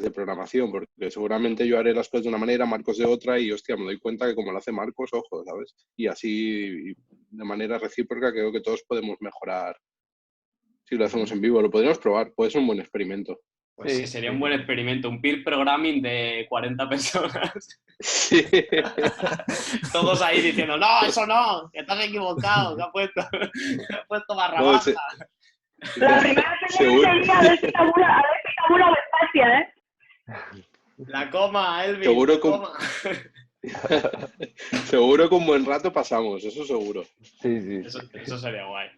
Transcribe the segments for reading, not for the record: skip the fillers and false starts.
de programación, porque seguramente yo haré las cosas de una manera, Marcos de otra, y hostia, me doy cuenta que como lo hace Marcos, ojo, ¿sabes? Y así, de manera recíproca, creo que todos podemos mejorar si lo hacemos en vivo. Lo podríamos probar, puede ser un buen experimento. Pues sí, sería un buen experimento, un peer programming de 40 personas. Sí. Todos ahí diciendo, no, eso no, que estás equivocado, que ha puesto barra No, baja. La primera seguro. sería a ver si tabula o espacia, ¿eh? La coma, Elvin, Seguro la coma. Seguro que un buen rato pasamos, eso seguro. Sí. Eso sería guay.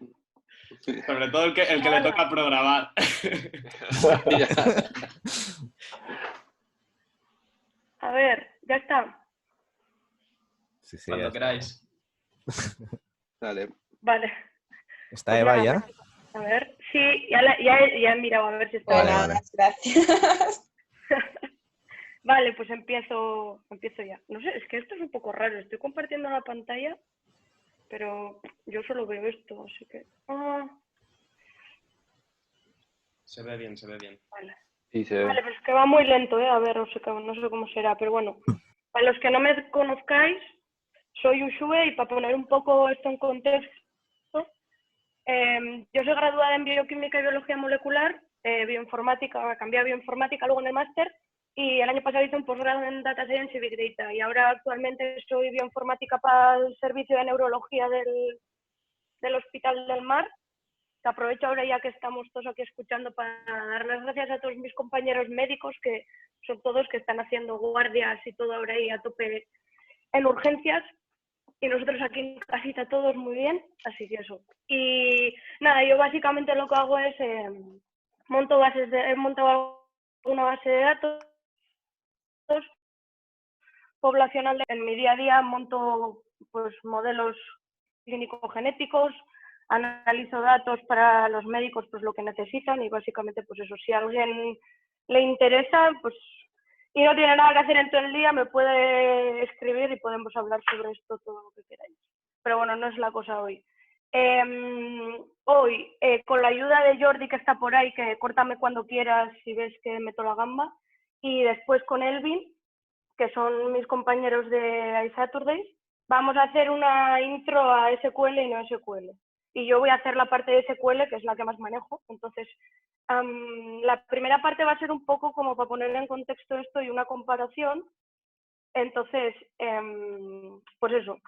Sobre todo el que le toca programar. A ver, ya está. Sí, Cuando queráis. Dale. Vale. ¿Está Pues Eva nada, ya? A ver, sí, ya he mirado a ver si está. Vale, vale. Gracias. Vale, pues empiezo ya. No sé, es que esto es un poco raro. Estoy compartiendo la pantalla, pero yo solo veo esto, así que... Se ve bien, se ve bien. Vale. Sí, se ve. Vale, pues es que va muy lento, ¿eh? A ver, no sé cómo será, pero bueno. Para los que no me conozcáis, soy Ushue y para poner un poco esto en contexto, yo soy graduada en Bioquímica y Biología Molecular, Bioinformática, cambié a Bioinformática luego en el máster y el año pasado hice un posgrado en Data Science y Big Data y ahora actualmente soy bioinformática para el servicio de neurología del Hospital del Mar. Que aprovecho ahora ya que estamos todos aquí escuchando para dar las gracias a todos mis compañeros médicos que son todos que están haciendo guardias y todo ahora ahí a tope en urgencias. Y nosotros aquí en casita todos muy bien, así que eso. Y nada, yo básicamente lo que hago es monto una base de datos poblacional. En mi día a día monto pues modelos clínico-genéticos, analizo datos para los médicos, pues lo que necesitan y básicamente pues eso, si a alguien le interesa, pues y no tiene nada que hacer en todo el día, me puede escribir y podemos hablar sobre esto todo lo que queráis. Pero bueno, no es la cosa hoy. Hoy, con la ayuda de Jordi, que está por ahí, que córtame cuando quieras si ves que meto la gamba, y después con Elvin, que son mis compañeros de iSaturdays, vamos a hacer una intro a SQL y no SQL. Y yo voy a hacer la parte de SQL, que es la que más manejo. Entonces, la primera parte va a ser un poco como para poner en contexto esto y una comparación. Entonces, pues eso,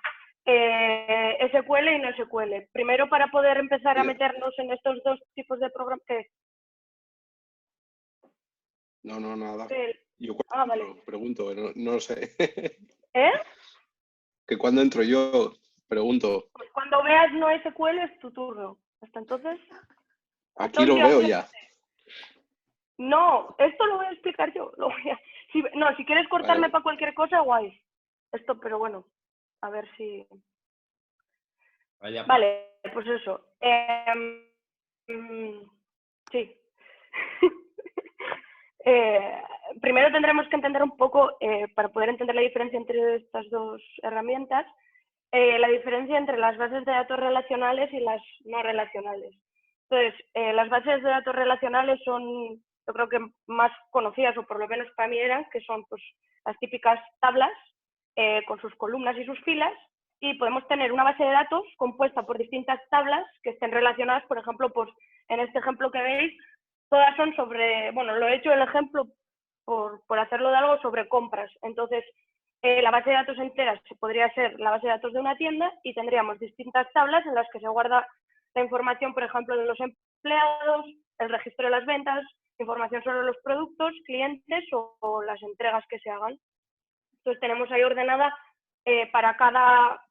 SQL y no SQL. Primero, para poder empezar a meternos en estos dos tipos de programas. No, nada. Yo vale. pregunto, no lo sé. ¿Eh? Que cuando entro yo, pregunto. Pues cuando veas no SQL es tu turno. Hasta entonces... Aquí lo veo ya. No, esto lo voy a explicar yo. Si quieres cortarme Vale. para cualquier cosa, guay. Esto, pero bueno, a ver si... Vaya. Vale, pues eso. Sí. Primero tendremos que entender un poco, para poder entender la diferencia entre estas dos herramientas, la diferencia entre las bases de datos relacionales y las no relacionales. Entonces, las bases de datos relacionales son, yo creo que más conocidas, o por lo menos para mí eran, que son pues, las típicas tablas con sus columnas y sus filas, y podemos tener una base de datos compuesta por distintas tablas que estén relacionadas, por ejemplo, pues en este ejemplo que veis, todas son sobre, bueno, lo he hecho el ejemplo por hacerlo de algo sobre compras. Entonces, la base de datos entera podría ser la base de datos de una tienda y tendríamos distintas tablas en las que se guarda la información, por ejemplo, de los empleados, el registro de las ventas, información sobre los productos, clientes o las entregas que se hagan. Entonces tenemos ahí ordenada para cada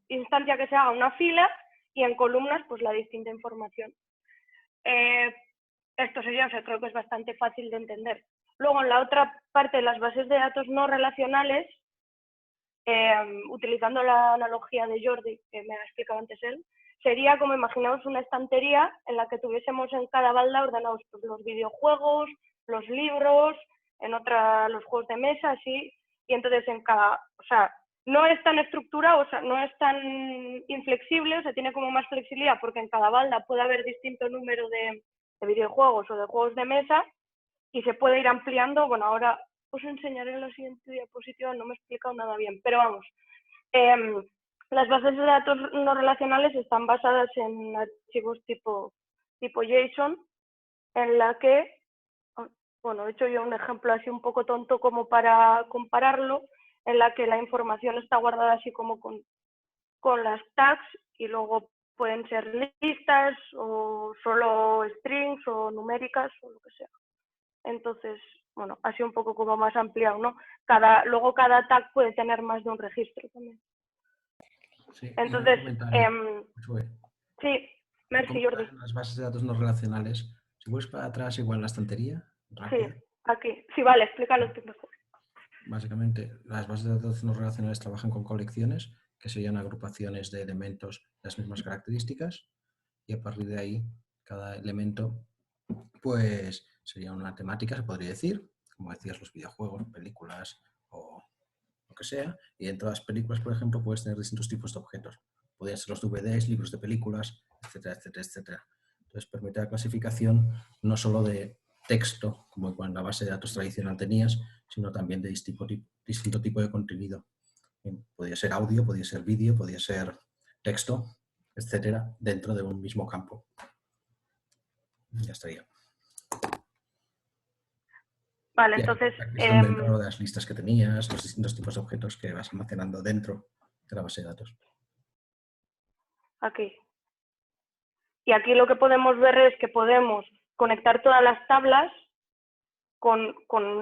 instancia que se haga una fila y en columnas pues la distinta información. Esto sería, creo que es bastante fácil de entender. Luego en la otra parte de las bases de datos no relacionales, utilizando la analogía de Jordi, que me ha explicado antes él, sería como imaginaos una estantería en la que tuviésemos en cada balda ordenados pues, los videojuegos, los libros, en otra los juegos de mesa, así, y entonces en cada, o sea, no es tan estructurado, o sea, no es tan inflexible, o sea, tiene como más flexibilidad porque en cada balda puede haber distinto número de videojuegos o de juegos de mesa y se puede ir ampliando. Bueno, ahora os enseñaré en la siguiente diapositiva, no me he explicado nada bien, pero vamos. Las bases de datos no relacionales están basadas en archivos tipo JSON, en la que, bueno, he hecho yo un ejemplo así un poco tonto como para compararlo, en la que la información está guardada así como con las tags y luego pueden ser listas o solo strings o numéricas o lo que sea. Entonces, bueno, así un poco como más ampliado, ¿no? Luego cada tag puede tener más de un registro también. Sí, Entonces, sí, merci, Jordi. Las bases de datos no relacionales, si vuelves para atrás igual en la estantería, rápido. Sí, aquí. Sí, vale, explícalo tú mejor. Básicamente, las bases de datos no relacionales trabajan con colecciones, que serían agrupaciones de elementos de las mismas características, y a partir de ahí, cada elemento, pues, sería una temática, se podría decir, como decías, los videojuegos, películas o lo que sea, y dentro de las películas, por ejemplo, puedes tener distintos tipos de objetos. Podrían ser los DVDs, libros de películas, etcétera, etcétera, etcétera. Entonces, permite la clasificación no solo de texto, como en la base de datos tradicional tenías, sino también de distinto tipo de contenido. Podría ser audio, podría ser vídeo, podría ser texto, etcétera, dentro de un mismo campo. Ya estaría. Vale, entonces... dentro de las listas que tenías, los distintos tipos de objetos que vas almacenando dentro de la base de datos. Aquí. Y aquí lo que podemos ver es que podemos conectar todas las tablas con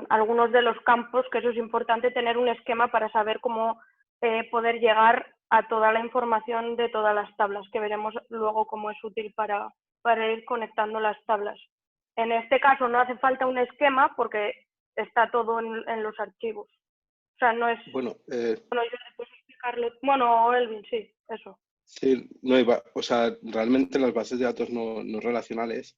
algunos de los campos, que eso es importante, tener un esquema para saber cómo poder llegar a toda la información de todas las tablas, que veremos luego cómo es útil para ir conectando las tablas. En este caso no hace falta un esquema porque está todo en los archivos. O sea, no es... Bueno, yo después explicarlo. Bueno, Elvin, sí, eso. Sí, no, o sea, realmente las bases de datos no relacionales,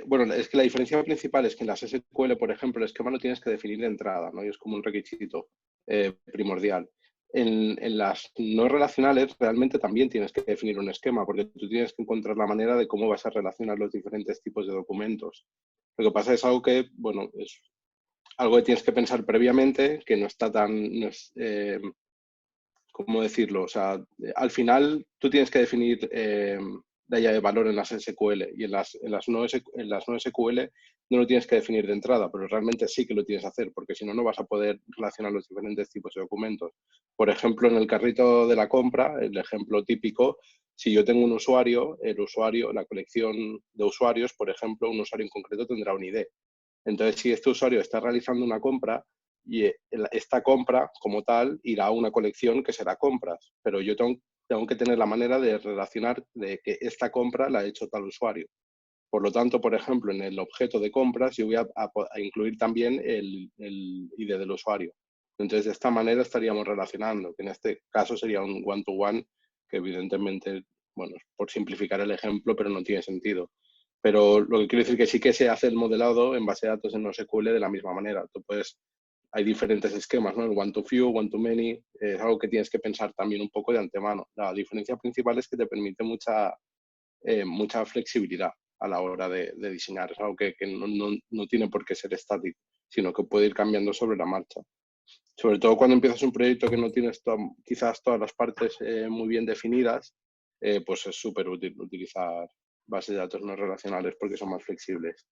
bueno, es que la diferencia principal es que en las SQL, por ejemplo, el esquema lo tienes que definir de entrada, ¿no? Y es como un requisito primordial. En las no relacionales realmente también tienes que definir un esquema, porque tú tienes que encontrar la manera de cómo vas a relacionar los diferentes tipos de documentos. Lo que pasa es algo que, bueno, es algo que tienes que pensar previamente, que no está tan... ¿cómo decirlo? O sea, al final tú tienes que definir la llave de valor en las SQL y en las no SQL no lo tienes que definir de entrada, pero realmente sí que lo tienes que hacer, porque si no, no vas a poder relacionar los diferentes tipos de documentos. Por ejemplo, en el carrito de la compra, el ejemplo típico, si yo tengo un usuario, la colección de usuarios, por ejemplo, un usuario en concreto tendrá un ID. Entonces, si este usuario está realizando una compra, y esta compra como tal irá a una colección que será compras, pero yo tengo que tener la manera de relacionar de que esta compra la ha hecho tal usuario. Por lo tanto, por ejemplo, en el objeto de compras yo voy a incluir también el ID del usuario. Entonces, de esta manera estaríamos relacionando, que en este caso sería un one-to-one, que evidentemente, bueno, por simplificar el ejemplo, pero no tiene sentido. Pero lo que quiero decir que sí que se hace el modelado en base de datos en NoSQL de la misma manera. Tú puedes... Hay diferentes esquemas, ¿no? El one-to-few, one-to-many, es algo que tienes que pensar también un poco de antemano. La diferencia principal es que te permite mucha flexibilidad a la hora de diseñar. Es algo que no tiene por qué ser estático, sino que puede ir cambiando sobre la marcha. Sobre todo cuando empiezas un proyecto que no tienes quizás todas las partes muy bien definidas, pues es súper útil utilizar bases de datos no relacionales porque son más flexibles.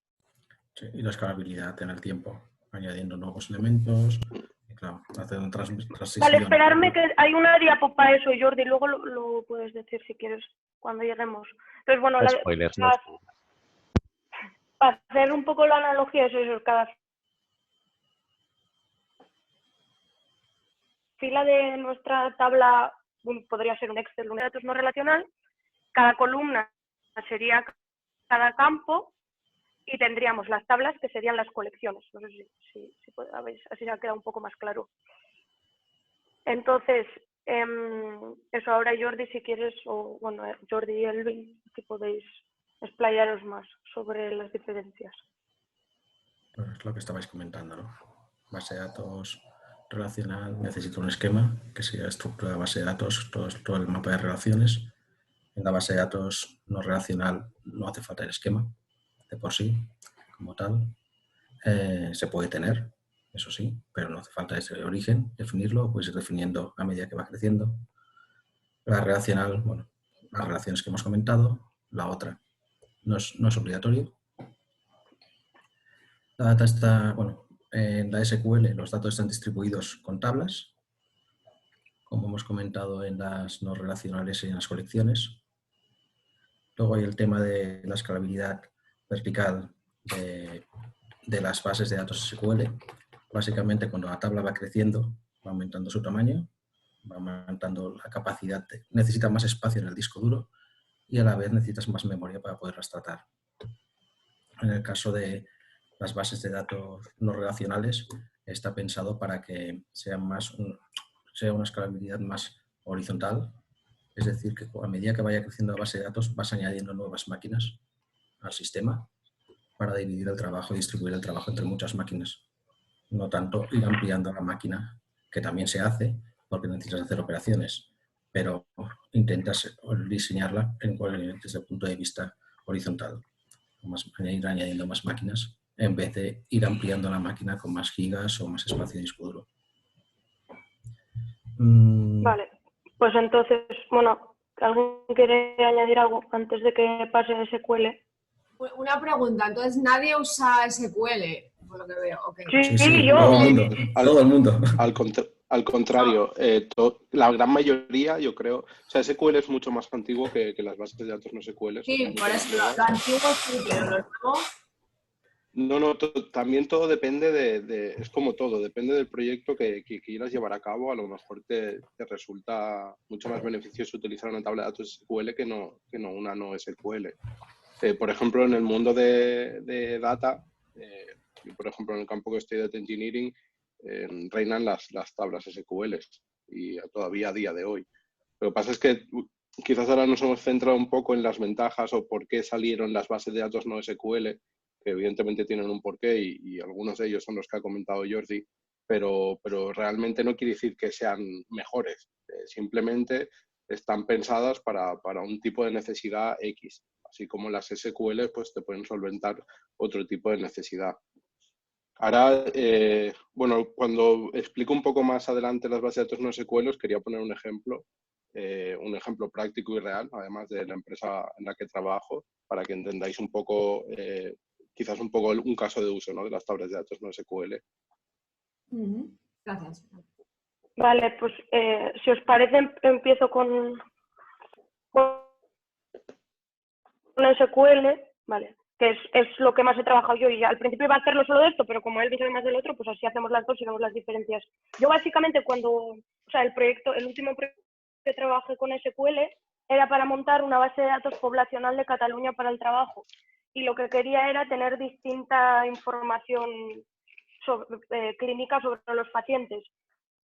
Sí, y la escalabilidad en el tiempo, añadiendo nuevos elementos, y claro, hacer una transición. Vale, esperarme que hay una diapo para eso, Jordi, luego lo puedes decir si quieres cuando lleguemos. Entonces, bueno, Spoilers, no. Para hacer un poco la analogía, eso es cada fila de nuestra tabla, podría ser un Excel, un datos no relacional, cada columna sería cada campo y tendríamos las tablas que serían las colecciones. No sé si veis, así se ha quedado un poco más claro. Entonces, eso ahora Jordi, si quieres, o bueno, Jordi y Elvin, si podéis explayaros más sobre las diferencias. Bueno, es lo que estabais comentando, ¿no? Base de datos relacional necesita un esquema, que sería la estructura de base de datos, todo el mapa de relaciones. En la base de datos no relacional no hace falta el esquema de por sí, como tal. se puede tener, eso sí, pero no hace falta ese origen, definirlo, puedes ir definiendo a medida que va creciendo. La relacional, bueno, las relaciones que hemos comentado, la otra no es obligatorio. La data está, bueno, en la SQL los datos están distribuidos con tablas, como hemos comentado en las no relacionales y en las colecciones. Luego hay el tema de la escalabilidad vertical de las bases de datos SQL. Básicamente, cuando la tabla va creciendo, va aumentando su tamaño, va aumentando la capacidad, necesita más espacio en el disco duro y a la vez necesitas más memoria para poderlas tratar. En el caso de las bases de datos no relacionales, está pensado para que sea una escalabilidad más horizontal, es decir, que a medida que vaya creciendo la base de datos vas añadiendo nuevas máquinas al sistema para dividir el trabajo y distribuir el trabajo entre muchas máquinas. No tanto ir ampliando la máquina, que también se hace porque necesitas hacer operaciones, pero intentas diseñarla desde el punto de vista horizontal, ir añadiendo más máquinas en vez de ir ampliando la máquina con más gigas o más espacio de disco duro. Vale, pues entonces, bueno, ¿alguien quiere añadir algo antes de que pase SQL? Una pregunta, entonces nadie usa SQL, por lo que veo. Okay. Sí, yo. Todo el mundo. Al contrario, la gran mayoría, yo creo, o sea, SQL es mucho más antiguo que las bases de datos no SQL. Sí, por eso lo antiguo sí, pero lo nuevo... No, también todo depende es como todo, depende del proyecto que quieras llevar a cabo. A lo mejor te resulta mucho más beneficioso utilizar una tabla de datos SQL que no una no SQL. Por ejemplo, en el mundo de data, yo, por ejemplo, en el campo que estoy de Data Engineering, reinan las tablas SQL y todavía a día de hoy. Lo que pasa es que quizás ahora nos hemos centrado un poco en las ventajas o por qué salieron las bases de datos no SQL, que evidentemente tienen un porqué y algunos de ellos son los que ha comentado Jordi, pero realmente no quiere decir que sean mejores, simplemente están pensadas para un tipo de necesidad X, así como las SQL pues te pueden solventar otro tipo de necesidad. Ahora, bueno, cuando explico un poco más adelante las bases de datos no SQL, os quería poner un ejemplo práctico y real, además de la empresa en la que trabajo, para que entendáis un poco, quizás un poco un caso de uso, ¿no?, de las tablas de datos no SQL. Gracias. Vale, pues si os parece, empiezo con SQL, ¿vale? Que es lo que más he trabajado yo, y al principio iba a hacerlo solo de esto, pero como él dice más del otro, pues así hacemos las dos y vemos las diferencias. Yo básicamente el último proyecto que trabajé con SQL era para montar una base de datos poblacional de Cataluña para el trabajo, y lo que quería era tener distinta información clínica sobre los pacientes,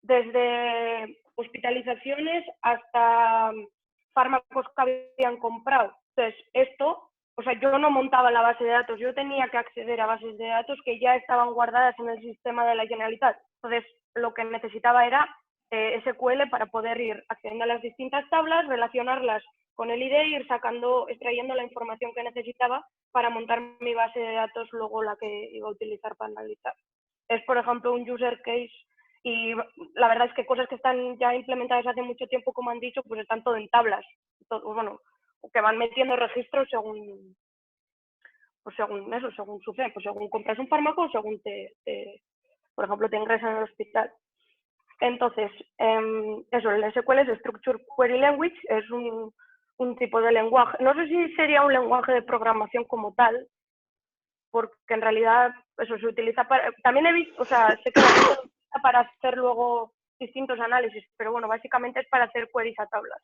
desde hospitalizaciones hasta fármacos que habían comprado. Entonces, yo no montaba la base de datos, yo tenía que acceder a bases de datos que ya estaban guardadas en el sistema de la Generalitat. Entonces, lo que necesitaba era SQL para poder ir accediendo a las distintas tablas, relacionarlas con el ID e ir extrayendo la información que necesitaba para montar mi base de datos, luego la que iba a utilizar para analizar. Es, por ejemplo, un user case, y la verdad es que cosas que están ya implementadas hace mucho tiempo, como han dicho, pues están todo en tablas. Que van metiendo registros según su fe, pues según compras un fármaco o según por ejemplo, te ingresan al hospital. Entonces, el SQL es Structured Query Language, es un tipo de lenguaje. No sé si sería un lenguaje de programación como tal, porque en realidad eso se utiliza para... También he visto, sé que se utiliza para hacer luego distintos análisis, pero bueno, básicamente es para hacer queries a tablas.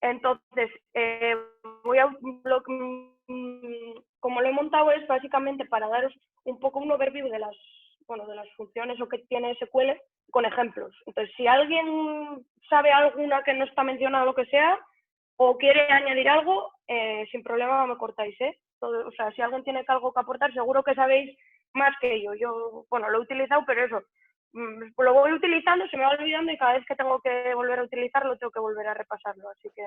Entonces, como lo he montado es básicamente para daros un poco un overview de las funciones o que tiene SQL con ejemplos. Entonces, si alguien sabe alguna que no está mencionada o lo que sea, o quiere añadir algo, sin problema me cortáis, ¿eh? Si alguien tiene algo que aportar, seguro que sabéis más que yo. Yo, lo he utilizado, pero eso, lo voy utilizando, se me va olvidando y cada vez que tengo que volver a utilizarlo, tengo que volver a repasarlo. Así que,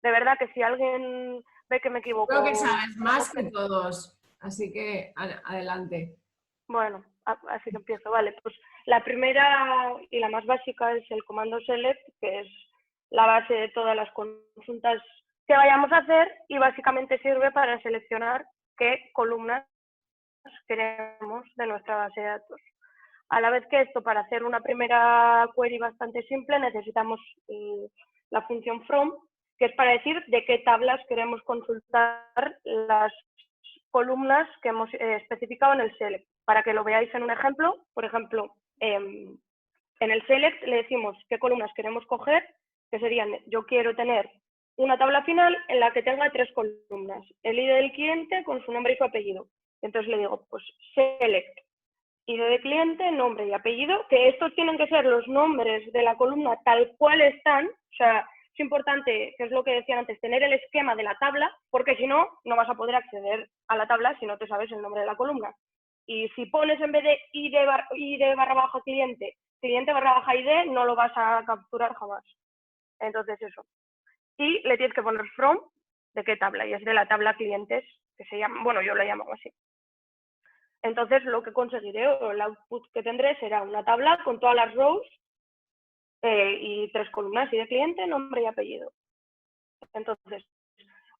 de verdad que si alguien ve que me equivoco... Creo que sabes más que todos, así que adelante. Bueno, así que empiezo. Vale, pues la primera y la más básica es el comando select, que es la base de todas las consultas que vayamos a hacer y básicamente sirve para seleccionar qué columnas queremos de nuestra base de datos. A la vez que esto, para hacer una primera query bastante simple, necesitamos la función from, que es para decir de qué tablas queremos consultar las columnas que hemos especificado en el select. Para que lo veáis en un ejemplo, por ejemplo, en el select le decimos qué columnas queremos coger, que serían, yo quiero tener una tabla final en la que tenga 3 columnas, el ID del cliente con su nombre y su apellido. Entonces le digo, pues select, ID de cliente, nombre y apellido, que estos tienen que ser los nombres de la columna tal cual están, o sea, es importante, que es lo que decía antes, tener el esquema de la tabla, porque si no, no vas a poder acceder a la tabla si no te sabes el nombre de la columna. Y si pones en vez de ID barra baja cliente, cliente barra baja ID, no lo vas a capturar jamás. Entonces eso. Y le tienes que poner from, ¿de qué tabla? Y es de la tabla clientes, que se llama, bueno, yo la llamo así. Entonces lo que conseguiré, o el output que tendré, será una tabla con todas las rows y 3 columnas, y de cliente, nombre y apellido. Entonces,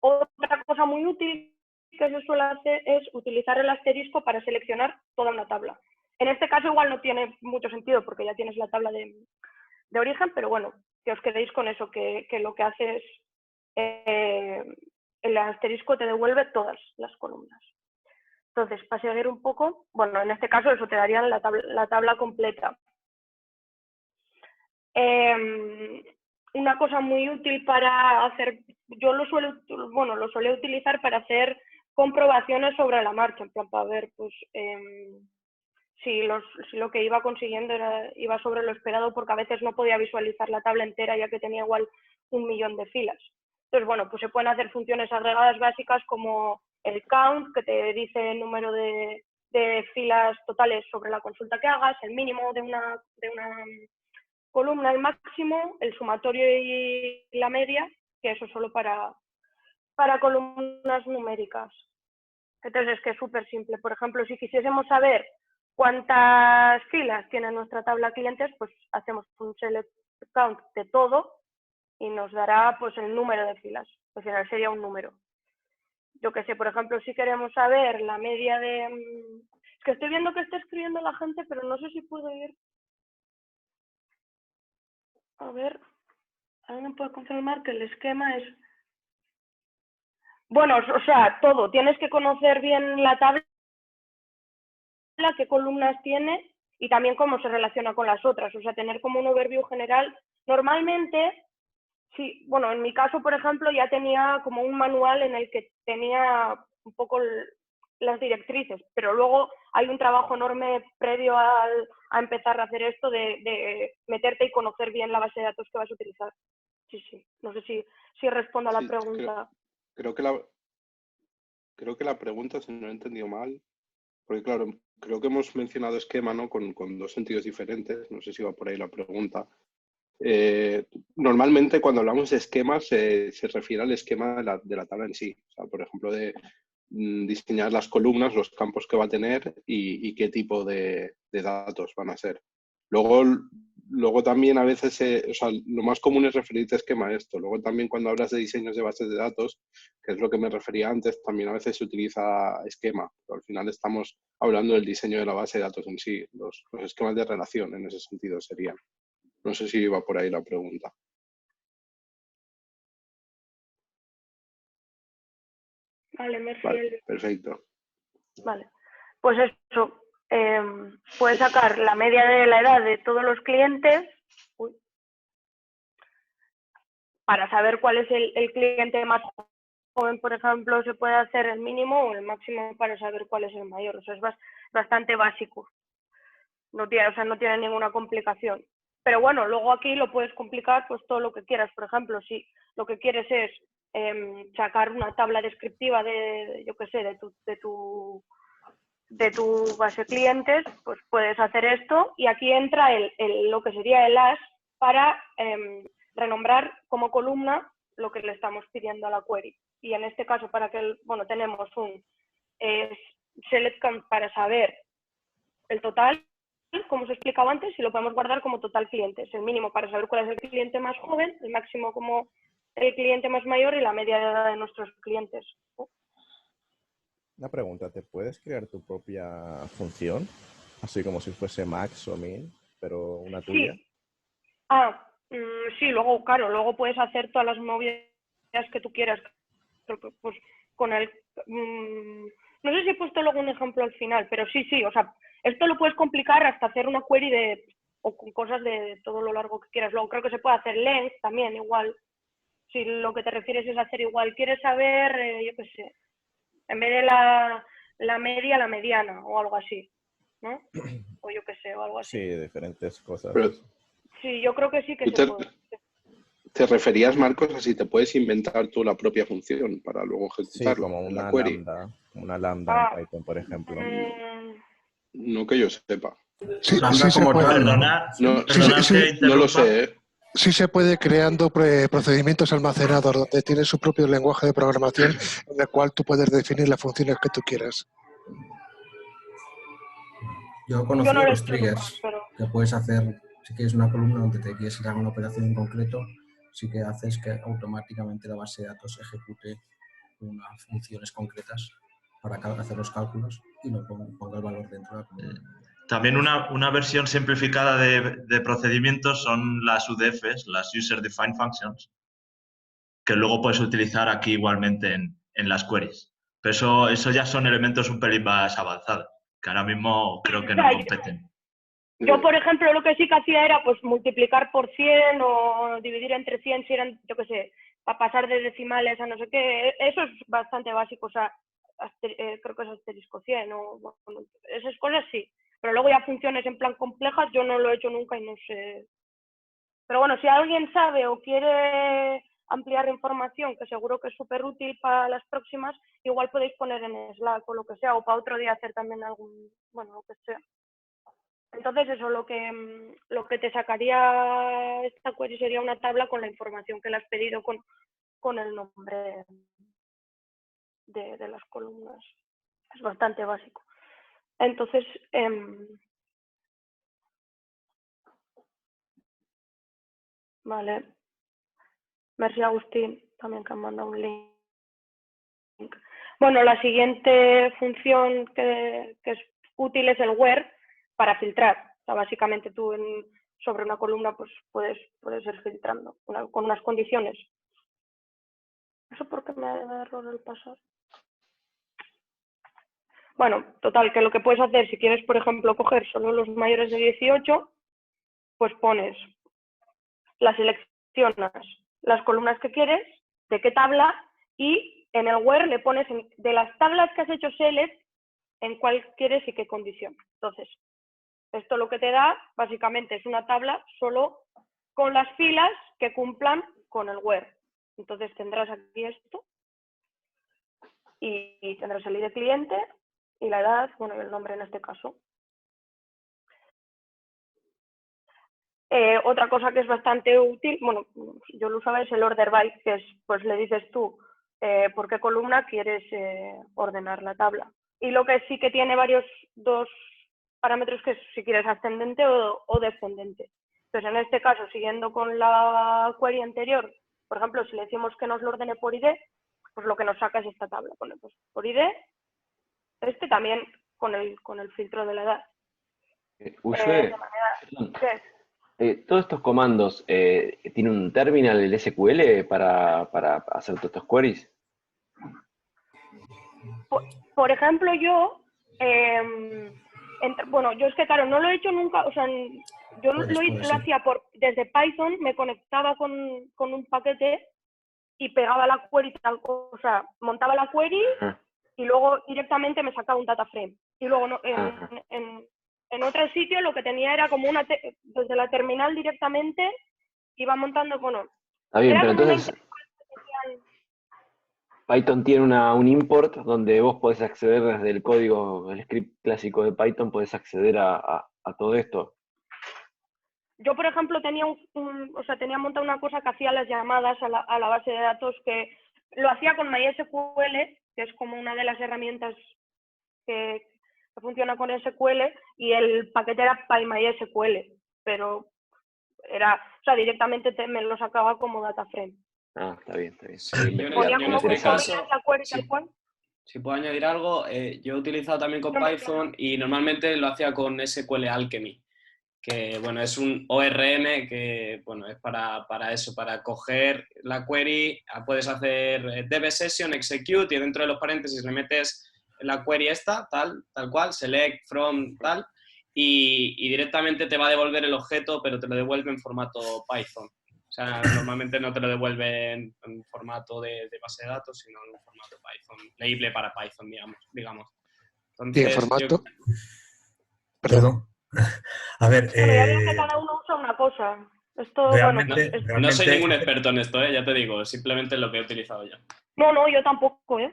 otra cosa muy útil que se suele hacer es utilizar el asterisco para seleccionar toda una tabla. En este caso igual no tiene mucho sentido porque ya tienes la tabla de origen, pero bueno, que os quedéis con eso, que lo que hace es el asterisco te devuelve todas las columnas. Entonces, para seguir un poco, bueno, en este caso eso te darían la tabla completa. Una cosa muy útil para hacer, yo lo suelo utilizar para hacer comprobaciones sobre la marcha, en plan, para ver pues, si lo que iba consiguiendo iba sobre lo esperado, porque a veces no podía visualizar la tabla entera ya que tenía igual 1.000.000 de filas. Entonces, bueno, pues se pueden hacer funciones agregadas básicas como el count, que te dice el número de filas totales sobre la consulta que hagas, el mínimo de una columna, el máximo, el sumatorio y la media, que eso solo para columnas numéricas. Entonces es que es súper simple. Por ejemplo, si quisiésemos saber cuántas filas tiene nuestra tabla clientes, pues hacemos un select count de todo y nos dará pues el número de filas. Al final sería un número. Yo que sé, por ejemplo, si queremos saber la media de... Es que estoy viendo que está escribiendo la gente, pero no sé si puedo ir... A ver, ¿alguien puede confirmar que el esquema es...? Bueno, o sea, todo. Tienes que conocer bien la tabla, qué columnas tiene y también cómo se relaciona con las otras. O sea, tener como un overview general. Normalmente, sí, bueno, en mi caso, por ejemplo, ya tenía como un manual en el que tenía un poco las directrices, pero luego hay un trabajo enorme previo a empezar a hacer esto de meterte y conocer bien la base de datos que vas a utilizar. Sí, sí. No sé si respondo a la pregunta. Creo que la pregunta, si no he entendido mal, porque claro, creo que hemos mencionado esquema, ¿no? Con 2 sentidos diferentes, no sé si va por ahí la pregunta. Normalmente cuando hablamos de esquemas se refiere al esquema de la tabla en sí. O sea, por ejemplo, de diseñar las columnas, los campos que va a tener y qué tipo de datos van a ser. Luego también a veces, o sea, lo más común es referirte a esquema a esto. Luego también cuando hablas de diseños de bases de datos, que es lo que me refería antes, también a veces se utiliza esquema. Pero al final estamos hablando del diseño de la base de datos en sí. Los esquemas de relación en ese sentido serían. No sé si iba por ahí la pregunta. Vale, Vale, perfecto. Vale, pues eso, puedes sacar la media de la edad de todos los clientes para saber cuál es el cliente más joven, por ejemplo, se puede hacer el mínimo o el máximo para saber cuál es el mayor. O sea, es bastante básico. No tiene ninguna complicación. Pero bueno, luego aquí lo puedes complicar pues todo lo que quieras. Por ejemplo, si lo que quieres es sacar una tabla descriptiva de, yo qué sé, de tu base de clientes, pues puedes hacer esto y aquí entra lo que sería el as para renombrar como columna lo que le estamos pidiendo a la query. Y en este caso, tenemos un select count para saber el total, como os he explicado antes, y lo podemos guardar como total clientes. El mínimo para saber cuál es el cliente más joven, el máximo como el cliente más mayor y la media de edad de nuestros clientes. Una pregunta, ¿te puedes crear tu propia función? Así como si fuese max o min, pero una tuya. Sí. Sí, luego, claro, luego puedes hacer todas las movidas que tú quieras. Pues con el... no sé si he puesto luego un ejemplo al final, pero sí, o sea, esto lo puedes complicar hasta hacer una query o con cosas de todo lo largo que quieras. Luego creo que se puede hacer length también, igual. Si lo que te refieres es hacer igual, quieres saber, yo qué sé, en vez de la media, la mediana o algo así, ¿no? O yo qué sé, o algo así. Sí, diferentes cosas. Pero, Sí, yo creo que sí que ¿tú se puede. te referías, Marcos, a si te puedes inventar tú la propia función para luego Sí, ejecutarla como en la una query? lambda, una lambda en Python, por ejemplo. No que yo sepa. Sí, Lambda sí se como puede. tal, ¿no? No, Sí, sí, no, no lo sé, ¿eh? sí se puede creando procedimimientos almacenados donde tiene su propio lenguaje de programación en el cual tú puedes definir las funciones que tú quieras. Yo Yo conocí no lo he los hecho nunca, triggers pero... que puedes hacer, si quieres una columna donde te quieres ir a una operación en concreto, sí que haces que automáticamente la base de datos ejecute unas funciones concretas para hacer los cálculos y lo ponga el valor dentro de la columna. También una versión simplificada de procedimientos son las UDFs, las User Defined Functions, que luego puedes utilizar aquí igualmente en las queries. Pero eso ya son elementos un pelín más avanzados, que ahora mismo creo que no competen. Yo, por ejemplo, lo que sí que hacía era pues multiplicar por 100 o dividir entre 100 si eran, yo qué sé, para pasar de decimales a no sé qué. Eso es bastante básico, o sea, creo que es asterisco 100 o bueno, esas cosas sí. Pero luego ya funciones en plan complejas yo no lo he hecho nunca y no sé. Pero bueno, si alguien sabe o quiere ampliar información, que seguro que es súper útil para las próximas, igual podéis poner en Slack o lo que sea, o para otro día hacer también algún, bueno, lo que sea. Entonces eso, lo que te sacaría esta query sería una tabla con la información que le has pedido con el nombre de las columnas. Es bastante básico. Entonces, vale. Merci Agustín, también que han mandado un link. Bueno, la siguiente función que es útil es el where para filtrar. O sea, básicamente tú sobre una columna pues puedes ir filtrando con unas condiciones. ¿Eso por qué me da error el pasar? Bueno, total, que lo que puedes hacer, si quieres, por ejemplo, coger solo los mayores de 18, pues pones, seleccionas las columnas que quieres, de qué tabla, y en el where le pones de las tablas que has hecho select, en cuál quieres y qué condición. Entonces, esto lo que te da, básicamente, es una tabla solo con las filas que cumplan con el where. Entonces tendrás aquí esto, y tendrás el ID de cliente, y la edad, bueno, el nombre en este caso. Otra cosa que es bastante útil, bueno, yo lo usaba, es el order by, que es, pues le dices tú por qué columna quieres ordenar la tabla. Y lo que sí que tiene dos parámetros, que es si quieres ascendente o descendente. Entonces, en este caso, siguiendo con la query anterior, por ejemplo, si le decimos que nos lo ordene por ID, pues lo que nos saca es esta tabla. Pone pues, por ID, también con el filtro de la edad. Ushue, ¿qué? todos estos comandos, ¿tiene un terminal el SQL para hacer todos estos queries? Por ejemplo, yo, bueno, yo es que claro, no lo he hecho nunca, o sea, yo lo hacía desde Python, me conectaba con un paquete y pegaba la query, o sea, montaba la query y luego directamente me sacaba un data frame. Y luego en otro sitio lo que tenía era como desde la terminal directamente iba montando, bueno. Está bien, pero entonces Python tiene un import donde vos podés acceder desde el código, el script clásico de Python, podés acceder a todo esto. Yo, por ejemplo, tenía tenía montada una cosa que hacía las llamadas a la base de datos, que lo hacía con MySQL, que es como una de las herramientas que que funciona con SQL, y el paquete era PyMySQL, pero directamente me lo sacaba como data frame. Ah, está bien, está bien. Sí, Ponía como en este comillas caso, la query sí. tal cual. Si puedo añadir algo, yo he utilizado también con No me Python y normalmente lo hacía con SQL Alchemy, que bueno, es un ORM que bueno, es para eso, para coger la query, puedes hacer dev session, execute, y dentro de los paréntesis le metes la query esta, tal cual, select from tal, y directamente te va a devolver el objeto, pero te lo devuelve en formato Python. O sea, normalmente no te lo devuelven en formato de base de datos, sino en un formato Python, leíble para Python, digamos. Y en Entonces, formato... Perdón. A ver, Bueno, ya veo que cada uno usa una cosa. Esto, realmente, no soy realmente, ningún experto en esto, ya te digo, simplemente lo que he utilizado yo. No, yo tampoco, ¿eh?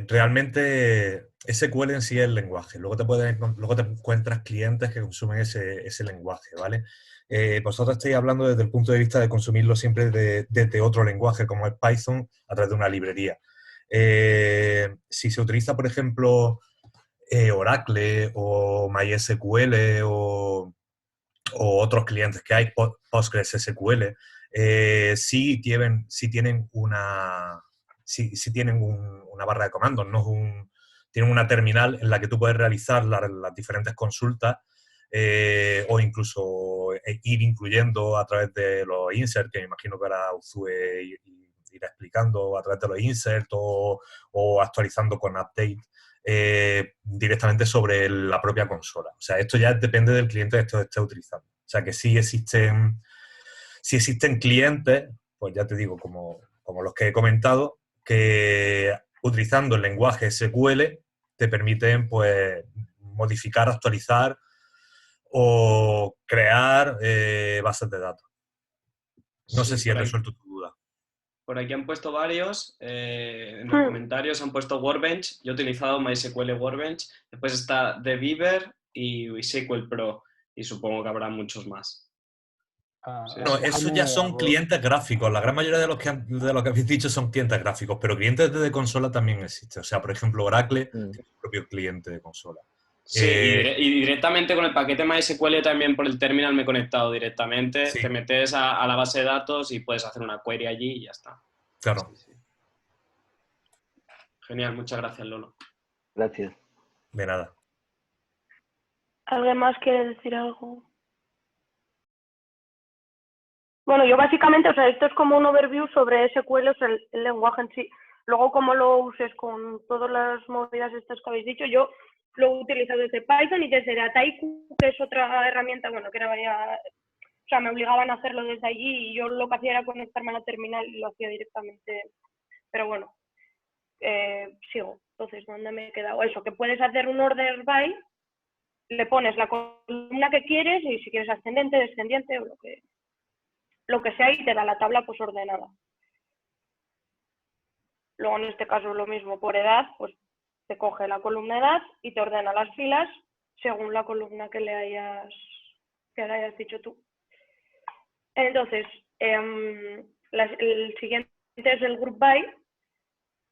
realmente SQL en sí es el lenguaje. Luego te encuentras clientes que consumen ese lenguaje, ¿vale? Vosotros estáis hablando desde el punto de vista de consumirlo siempre desde otro lenguaje, como es Python, a través de una librería. Si se utiliza, por ejemplo, Oracle o MySQL o otros clientes que hay, PostgreSQL, sí tienen una barra de comandos, ¿no? Tienen una terminal en la que tú puedes realizar las diferentes consultas o incluso ir incluyendo a través de los inserts, que me imagino que ahora Uzue irá explicando a través de los inserts o actualizando con update. Directamente sobre la propia consola. O sea, esto ya depende del cliente que esto esté utilizando. O sea, que sí existen clientes, pues ya te digo, como los que he comentado, que utilizando el lenguaje SQL te permiten pues modificar, actualizar o crear bases de datos. No sé si he resuelto tu duda. Por aquí han puesto varios, en los comentarios han puesto Workbench, yo he utilizado MySQL Workbench, después está The Beaver y SQL Pro, y supongo que habrá muchos más. No, esos ya son clientes gráficos. La gran mayoría de los que habéis dicho son clientes gráficos, pero clientes de consola también existen. O sea, por ejemplo, Oracle tiene su propio cliente de consola. Sí, y directamente con el paquete MySQL también por el terminal me he conectado directamente. Sí. Te metes a la base de datos y puedes hacer una query allí y ya está. Claro. Sí. Genial, muchas gracias, Lolo. Gracias. De nada. ¿Alguien más quiere decir algo? Bueno, yo básicamente, o sea, esto es como un overview sobre SQL, o sea, el lenguaje en sí. Luego, como lo uses con todas las movidas estas que habéis dicho, yo lo he utilizado desde Python y desde Dataiku, que es otra herramienta, bueno, que era o sea, me obligaban a hacerlo desde allí y yo lo que hacía era conectarme a la terminal y lo hacía directamente. Pero bueno, sigo. Entonces, ¿dónde me he quedado? Eso, que puedes hacer un order by, le pones la columna que quieres y si quieres ascendente, descendiente o lo que sea y te da la tabla pues ordenada. Luego en este caso lo mismo por edad, pues te coge la columna edad y te ordena las filas según la columna que le hayas dicho tú. Entonces, el siguiente es el group by,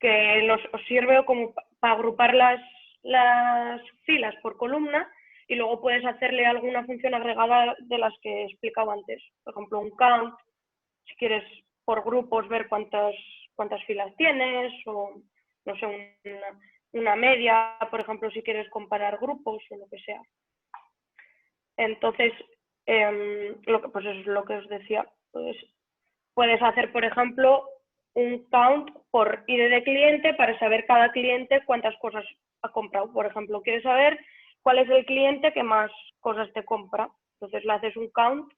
que os sirve como para agrupar las filas por columna y luego puedes hacerle alguna función agregada de las que he explicado antes. Por ejemplo, un count, si quieres por grupos ver cuántas filas tienes, o no sé, una media, por ejemplo, si quieres comparar grupos o lo que sea. Entonces, pues eso es lo que os decía. Pues, puedes hacer, por ejemplo, un count por ID de cliente para saber cada cliente cuántas cosas ha comprado. Por ejemplo, quieres saber cuál es el cliente que más cosas te compra. Entonces le haces un count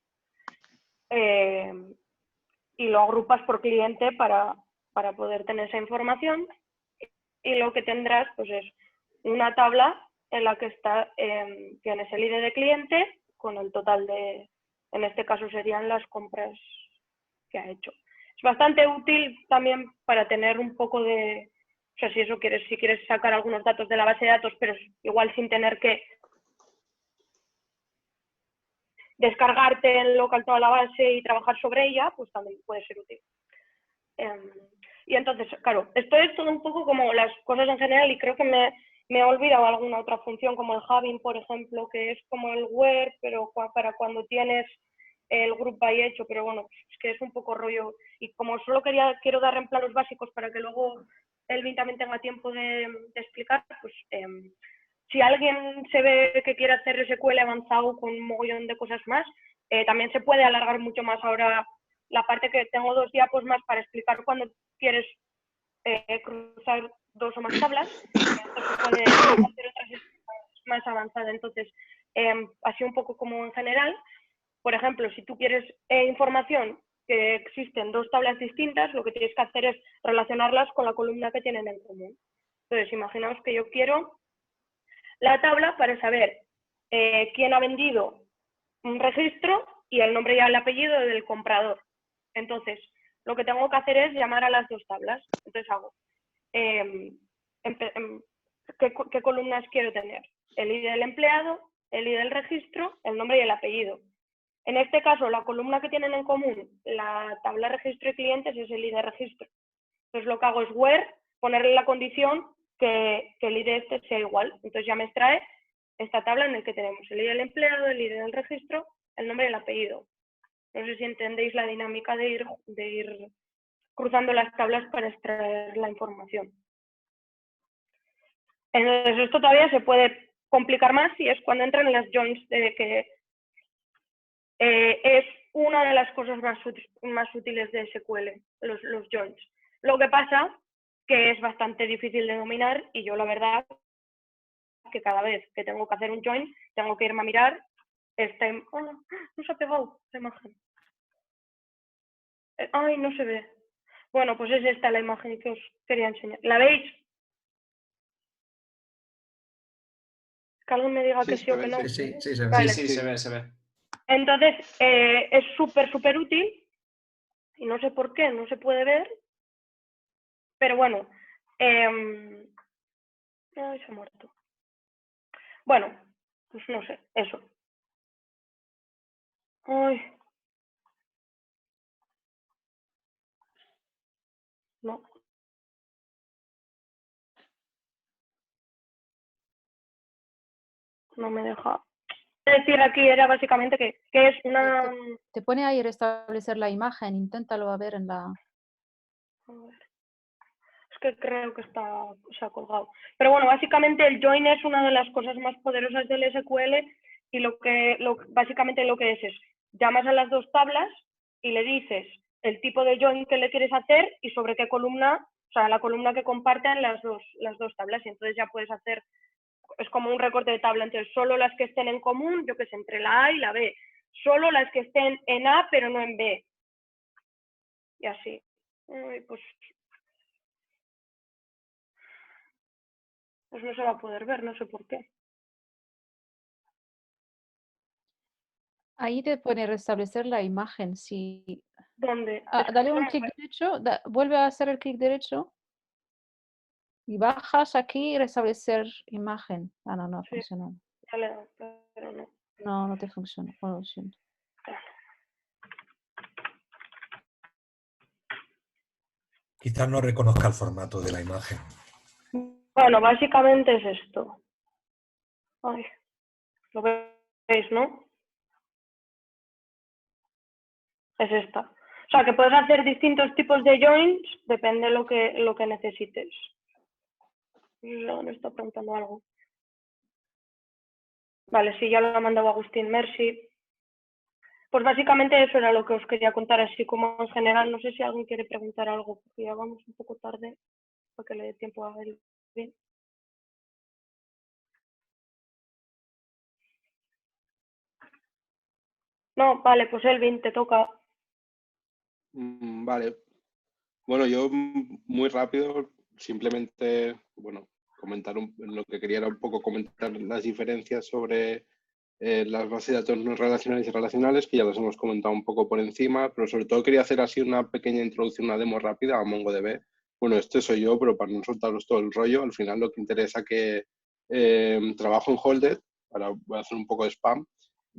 y lo agrupas por cliente para poder tener esa información. Y lo que tendrás pues es una tabla en la que tienes el ID de cliente con el total en este caso serían las compras que ha hecho. Es bastante útil también para tener un poco de, o sea, si quieres sacar algunos datos de la base de datos, pero igual sin tener que descargarte en local toda la base y trabajar sobre ella, pues también puede ser útil. Y entonces, claro, esto es todo un poco como las cosas en general y creo que Me he olvidado alguna otra función como el having, por ejemplo, que es como el where, pero para cuando tienes el group by hecho, pero bueno, es que es un poco rollo. Y como solo quiero dar en plan los básicos para que luego Elvin también tenga tiempo de explicar, pues si alguien se ve que quiere hacer SQL avanzado con un mogollón de cosas más, también se puede alargar mucho más ahora la parte que tengo 2 diapos más para explicar cuando quieres cruzar 2 o más tablas. Esto se puede hacer otras más avanzadas. Entonces, así un poco como en general, por ejemplo, si tú quieres información que existen 2 tablas distintas, lo que tienes que hacer es relacionarlas con la columna que tienen en común. Entonces, imaginaos que yo quiero la tabla para saber quién ha vendido un registro y el nombre y el apellido del comprador. Entonces, lo que tengo que hacer es llamar a las 2 tablas. Entonces hago, ¿qué columnas quiero tener? El ID del empleado, el ID del registro, el nombre y el apellido. En este caso, la columna que tienen en común, la tabla registro y clientes, es el ID de registro. Entonces lo que hago es where, ponerle la condición que el ID este sea igual. Entonces ya me extrae esta tabla en la que tenemos el ID del empleado, el ID del registro, el nombre y el apellido. No sé si entendéis la dinámica de ir cruzando las tablas para extraer la información. Entonces esto todavía se puede complicar más y es cuando entran las joins, que es una de las cosas más útiles de SQL, los joins. Lo que pasa que es bastante difícil de dominar y yo la verdad que cada vez que tengo que hacer un join tengo que irme a mirar oh, no se ha pegado la imagen. Ay, no se ve. Bueno, pues es esta la imagen que os quería enseñar. ¿La veis? Que alguien me diga que sí o que no. Sí, se ve. Vale. Sí, se ve. Entonces, es súper útil y no sé por qué, no se puede ver, pero bueno, ay, se ha muerto. Bueno, pues no sé, eso. Ay. No. No me deja. Decir aquí era básicamente que es una... Te pone ahí restablecer la imagen, inténtalo a ver en la... A ver. Es que creo que se ha colgado. Pero bueno, básicamente el join es una de las cosas más poderosas del SQL y básicamente lo que es llamas a las 2 tablas y le dices el tipo de join que le quieres hacer y sobre qué columna, o sea, la columna que comparten las dos tablas y entonces ya puedes hacer, es como un recorte de tabla, entonces solo las que estén en común, yo que sé, entre la A y la B, solo las que estén en A pero no en B. Y así. Pues no se va a poder ver, no sé por qué. Ahí te pone restablecer la imagen. Si... ¿Dónde? dale un clic derecho, vuelve a hacer el clic derecho y bajas aquí y restablecer imagen. Ah, no ha funcionado. Ya le he dado, pero no. No te funciona, lo siento. Quizás no reconozca el formato de la imagen. Bueno, básicamente es esto. Ay, lo veis, ¿no? Es esta. O sea, que puedes hacer distintos tipos de joins, depende de lo que necesites. No, me está preguntando algo. Vale, sí, ya lo ha mandado Agustín, merci. Pues básicamente eso era lo que os quería contar, así como en general. No sé si alguien quiere preguntar algo, porque ya vamos un poco tarde, para que le dé tiempo a ver bien. No, vale, pues Elvin, te toca. Vale. Bueno, yo muy rápido, simplemente, bueno, comentar lo que quería era un poco comentar las diferencias sobre las bases de datos no relacionales y relacionales, que ya las hemos comentado un poco por encima, pero sobre todo quería hacer así una pequeña introducción, una demo rápida a MongoDB. Bueno, este soy yo, pero para no soltaros todo el rollo, al final lo que interesa que trabajo en Holded, ahora voy a hacer un poco de spam.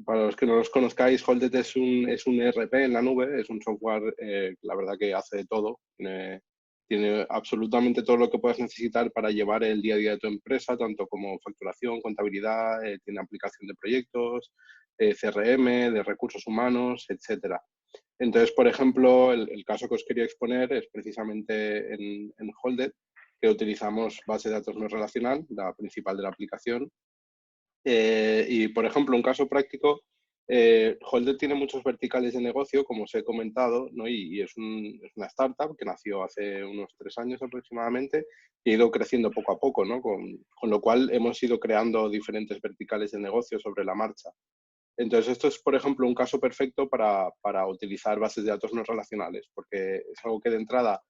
Para los que no los conozcáis, Holded es un ERP en la nube, es un software que la verdad que hace de todo. Tiene Tiene absolutamente todo lo que puedas necesitar para llevar el día a día de tu empresa, tanto como facturación, contabilidad, tiene aplicación de proyectos, CRM, de recursos humanos, etcétera. Entonces, por ejemplo, el caso que os quería exponer es precisamente en Holded, que utilizamos base de datos no relacional, la principal de la aplicación. Y, por ejemplo, un caso práctico, Holded tiene muchos verticales de negocio, como os he comentado, ¿no? Y es una startup que nació hace unos 3 años aproximadamente y ha ido creciendo poco a poco, ¿no? Con lo cual hemos ido creando diferentes verticales de negocio sobre la marcha. Entonces, esto es, por ejemplo, un caso perfecto para utilizar bases de datos no relacionales, porque es algo que de entrada,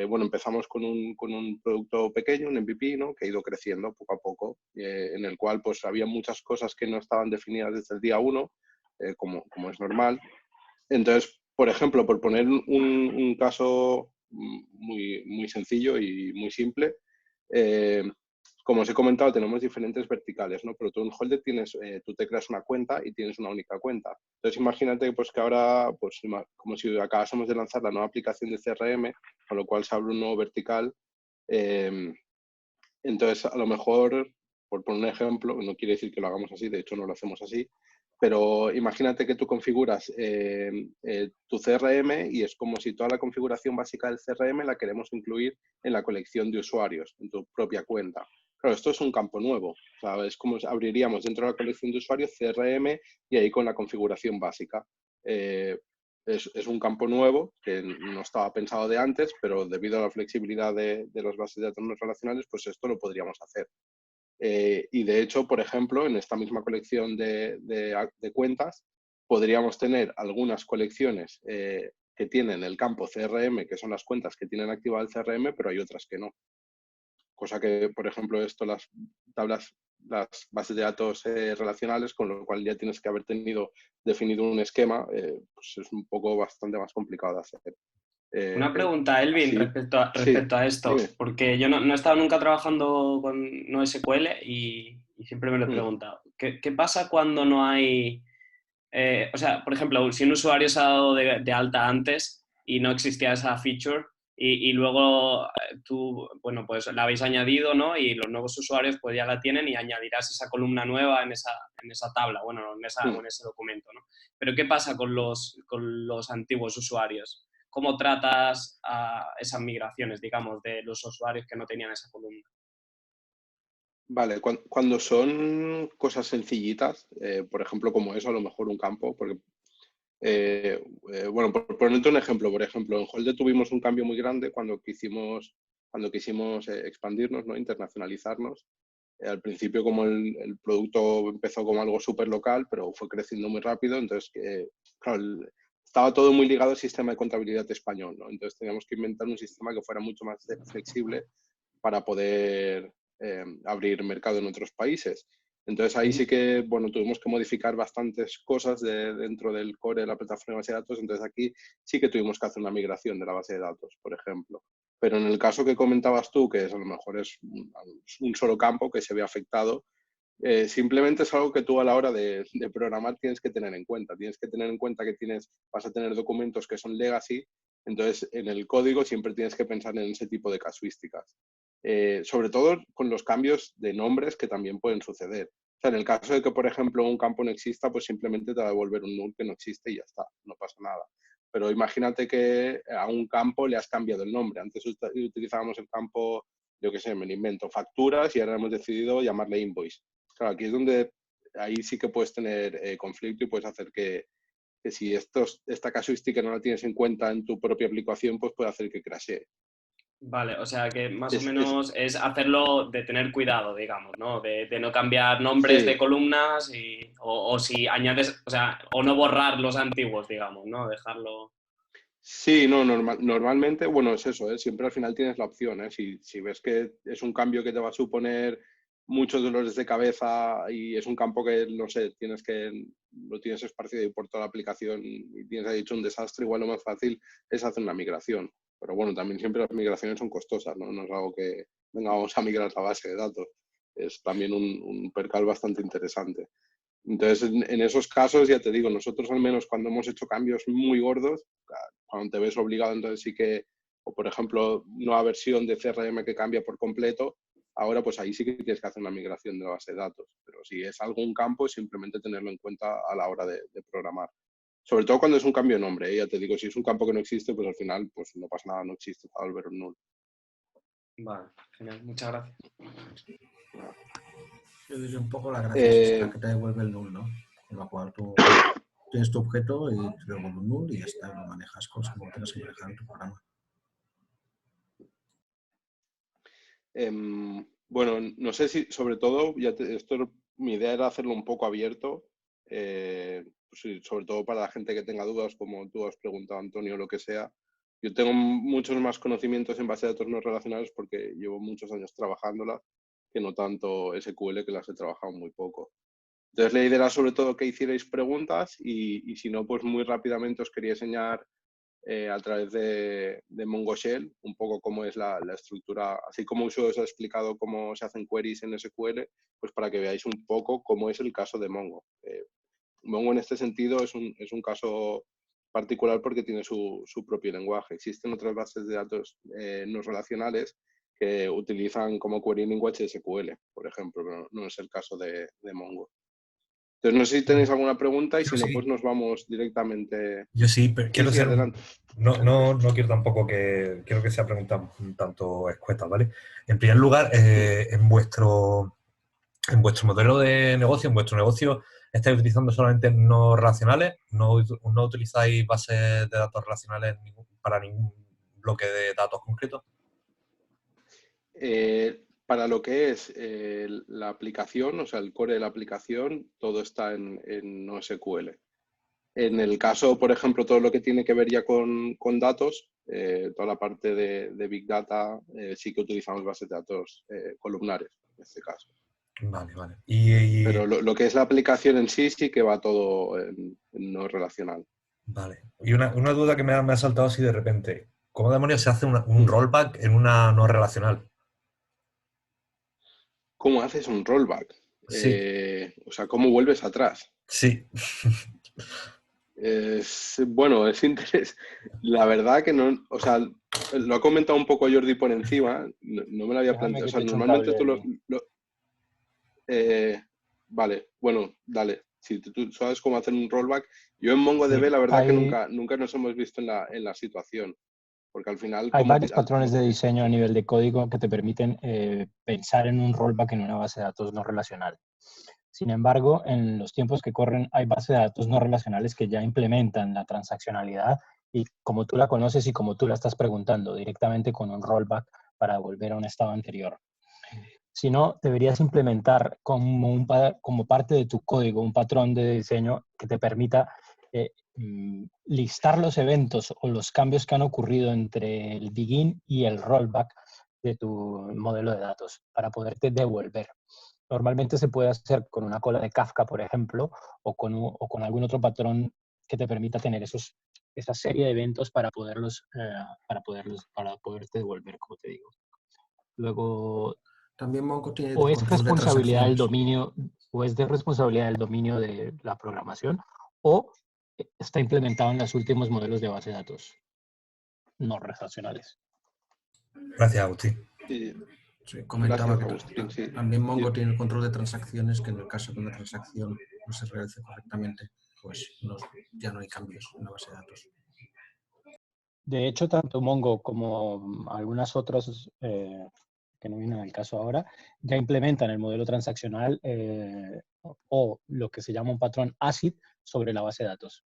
bueno, empezamos con un producto pequeño, un MVP, ¿no? Que ha ido creciendo poco a poco, en el cual pues había muchas cosas que no estaban definidas desde el día 1, como es normal. Entonces, por ejemplo, por poner un caso muy sencillo y muy simple, como os he comentado, tenemos diferentes verticales, ¿no? Pero tú en Holded tú te creas una cuenta y tienes una única cuenta. Entonces, imagínate pues, que ahora, pues, como si acabásemos de lanzar la nueva aplicación de CRM, con lo cual se abre un nuevo vertical. Entonces, a lo mejor, por poner un ejemplo, no quiere decir que lo hagamos así, de hecho no lo hacemos así, pero imagínate que tú configuras tu CRM y es como si toda la configuración básica del CRM la queremos incluir en la colección de usuarios, en tu propia cuenta. Claro, esto es un campo nuevo, o sea, es como si abriríamos dentro de la colección de usuarios CRM y ahí con la configuración básica. Es un campo nuevo que no estaba pensado de antes, pero debido a la flexibilidad de las bases de datos no relacionales, pues esto lo podríamos hacer. Y de hecho, por ejemplo, en esta misma colección de cuentas, podríamos tener algunas colecciones que tienen el campo CRM, que son las cuentas que tienen activado el CRM, pero hay otras que no. Cosa que, por ejemplo, las bases de datos relacionales, con lo cual ya tienes que haber definido un esquema, pues es un poco bastante más complicado de hacer. Una pregunta, Elvin, respecto a esto, dime. porque yo no he estado nunca trabajando con NoSQL y siempre me lo he preguntado. ¿Qué pasa cuando no hay... o sea, por ejemplo, si un usuario se ha dado de alta antes y no existía esa feature y luego tú, bueno, pues la habéis añadido, ¿no? Y los nuevos usuarios pues ya la tienen y añadirás esa columna nueva en esa tabla, bueno, en ese documento, ¿no? Pero ¿qué pasa con los antiguos usuarios? ¿Cómo tratas a esas migraciones, digamos, de los usuarios que no tenían esa columna? Vale, cuando son cosas sencillitas, por ejemplo, como eso, a lo mejor un campo, porque, bueno, por ponerte un ejemplo, por ejemplo, en Holded tuvimos un cambio muy grande cuando quisimos expandirnos, ¿no? Internacionalizarnos. Al principio, como el producto empezó como algo súper local, pero fue creciendo muy rápido, entonces, claro, estaba todo muy ligado al sistema de contabilidad español, ¿no? Entonces teníamos que inventar un sistema que fuera mucho más flexible para poder abrir mercado en otros países. Entonces ahí sí que, bueno, tuvimos que modificar bastantes cosas dentro del core de la plataforma de base de datos, entonces aquí sí que tuvimos que hacer una migración de la base de datos, por ejemplo. Pero en el caso que comentabas tú, que a lo mejor es un solo campo que se ve afectado, simplemente es algo que tú a la hora de programar tienes que tener en cuenta. Tienes que tener en cuenta que vas a tener documentos que son legacy, entonces en el código siempre tienes que pensar en ese tipo de casuísticas. Sobre todo con los cambios de nombres que también pueden suceder. O sea, en el caso de que, por ejemplo, un campo no exista, pues simplemente te va a devolver un null que no existe y ya está, no pasa nada. Pero imagínate que a un campo le has cambiado el nombre. Antes utilizábamos el campo, yo qué sé, me lo invento, facturas, y ahora hemos decidido llamarle invoice. Claro, aquí es donde ahí sí que puedes tener conflicto y puedes hacer que si esta casuística no la tienes en cuenta en tu propia aplicación, pues puede hacer que crashee. Vale, o sea que más o menos es hacerlo de tener cuidado, digamos, ¿no? De no cambiar nombres de columnas o si añades, o sea, o no borrar los antiguos, digamos, ¿no? Dejarlo... Sí, no, normalmente, bueno, es eso, ¿eh? Siempre al final tienes la opción, ¿eh? Si ves que es un cambio que te va a suponer muchos dolores de cabeza y es un campo que, no sé, lo tienes esparcido ahí por toda la aplicación y tienes ahí hecho un desastre, igual lo más fácil es hacer una migración. Pero bueno, también siempre las migraciones son costosas, ¿no? No es algo que, venga, vamos a migrar la base de datos. Es también un percal bastante interesante. Entonces, en esos casos, ya te digo, nosotros al menos cuando hemos hecho cambios muy gordos, cuando te ves obligado, entonces sí que o por ejemplo, nueva versión de CRM que cambia por completo, ahora pues ahí sí que tienes que hacer una migración de la base de datos. Pero si es algún campo, simplemente tenerlo en cuenta a la hora de programar. Sobre todo cuando es un cambio de nombre, ya te digo, si es un campo que no existe, pues al final pues no pasa nada, no existe, va a volver un null. Vale, genial, muchas gracias. Yo diría un poco la gracia es esta, que te devuelve el null, ¿no? Con lo cual tú tienes tu objeto y te devuelve un null y ya está, lo manejas como tienes que manejar en tu programa. Bueno, no sé si, sobre todo, mi idea era hacerlo un poco abierto, pues, sobre todo para la gente que tenga dudas, como tú has preguntado, Antonio, o lo que sea. Yo tengo muchos más conocimientos en base de datos no relacionales porque llevo muchos años trabajándolas, que no tanto SQL, que las he trabajado muy poco. Entonces la idea era sobre todo que hicierais preguntas y si no, pues muy rápidamente os quería enseñar a través de Mongo Shell, un poco cómo es la estructura, así como os he explicado cómo se hacen queries en SQL, pues para que veáis un poco cómo es el caso de Mongo. Mongo en este sentido es un caso particular porque tiene su propio lenguaje. Existen otras bases de datos no relacionales que utilizan como query language SQL, por ejemplo, pero no es el caso de Mongo. Entonces, no sé si tenéis alguna pregunta y si no, pues nos vamos directamente. Yo sí, pero quiero ser. Adelante. No quiero tampoco que. Quiero que sea pregunta un tanto escueta, ¿vale? En primer lugar, en vuestro modelo de negocio, en vuestro negocio, ¿estáis utilizando solamente no relacionales? ¿No utilizáis bases de datos relacionales para ningún bloque de datos concreto? Para lo que es la aplicación, o sea, el core de la aplicación, todo está en NoSQL. En el caso, por ejemplo, todo lo que tiene que ver ya con datos, toda la parte de Big Data, sí que utilizamos bases de datos columnares, en este caso. Vale. Pero lo que es la aplicación en sí, sí que va todo en no relacional. Vale. Y una duda que me ha saltado así de repente. ¿Cómo demonios se hace un rollback en una no relacional? ¿Cómo haces un rollback? Sí. O sea, ¿cómo vuelves atrás? Sí. Bueno, es interés. La verdad que no, o sea, lo ha comentado un poco Jordi por encima, no me lo había Déjame planteado. O que sea, te eche un normalmente cable tú ahí. vale, bueno, dale. Si tú sabes cómo hacer un rollback, yo en MongoDB Sí, la verdad que nunca nos hemos visto en la situación, porque al final hay como varios patrones de diseño a nivel de código que te permiten pensar en un rollback en una base de datos no relacional. Sin embargo, en los tiempos que corren hay bases de datos no relacionales que ya implementan la transaccionalidad y como tú la conoces y como tú la estás preguntando, directamente con un rollback para volver a un estado anterior. Si no, deberías implementar como parte de tu código un patrón de diseño que te permita listar los eventos o los cambios que han ocurrido entre el begin y el rollback de tu modelo de datos para poderte devolver. Normalmente se puede hacer con una cola de Kafka, por ejemplo, o con algún otro patrón que te permita tener esa serie de eventos para poderte devolver, como te digo. Luego, también Mongo tiene o es control de responsabilidad del transacciones. dominio, o es de responsabilidad del dominio de la programación, o está implementado en los últimos modelos de base de datos no relacionales. Gracias, Agustín. Sí, comentaba Gracias, que Agustín, sí. también Mongo tiene el control de transacciones, que en el caso de una transacción no se realice correctamente, pues ya no hay cambios en la base de datos. De hecho, tanto Mongo como algunas otras que no vienen al caso ahora, ya implementan el modelo transaccional o lo que se llama un patrón ACID sobre la base de datos.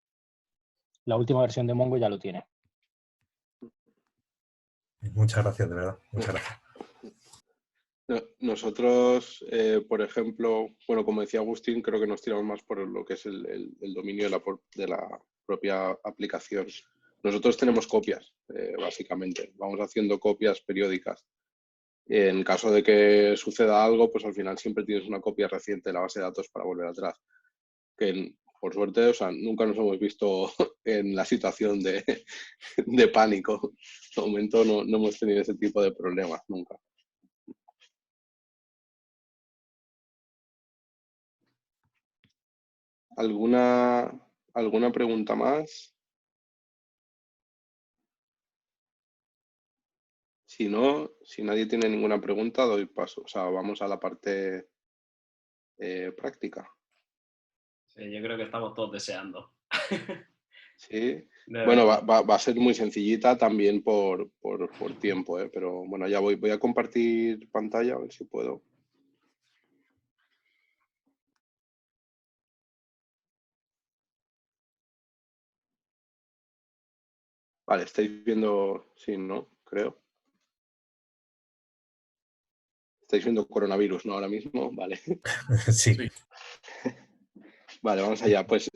La última versión de Mongo ya lo tiene. Muchas gracias, de verdad. Muchas gracias. Nosotros, por ejemplo, bueno, como decía Agustín, creo que nos tiramos más por lo que es el dominio de la propia aplicación. Nosotros tenemos copias, básicamente. Vamos haciendo copias periódicas. En caso de que suceda algo, pues al final siempre tienes una copia reciente de la base de datos para volver atrás. Que por suerte, o sea, nunca nos hemos visto en la situación de pánico. De momento no hemos tenido ese tipo de problemas, nunca. ¿Alguna pregunta más? Si no, si nadie tiene ninguna pregunta, doy paso. O sea, vamos a la parte práctica. Sí, yo creo que estamos todos deseando. Sí. Bueno, va a ser muy sencillita también por tiempo, pero bueno, ya voy a compartir pantalla, a ver si puedo. Vale, estáis viendo, sí, ¿no? Creo. Estáis viendo coronavirus, ¿no? Ahora mismo, vale. Sí. Vale, vamos allá. Pues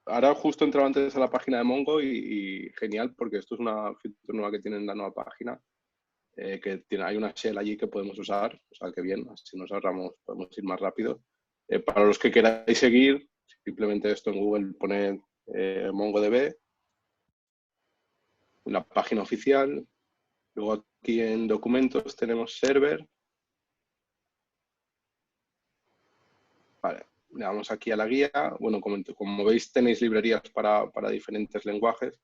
ahora justo entraba antes a la página de Mongo y genial, porque esto es una feature nueva que tienen en la nueva página, hay una shell allí que podemos usar, o sea que bien, así nos ahorramos, podemos ir más rápido. Para los que queráis seguir, simplemente esto en Google poned MongoDB, la página oficial, luego aquí en documentos tenemos server. Vale, le damos aquí a la guía. Bueno, como veis tenéis librerías para diferentes lenguajes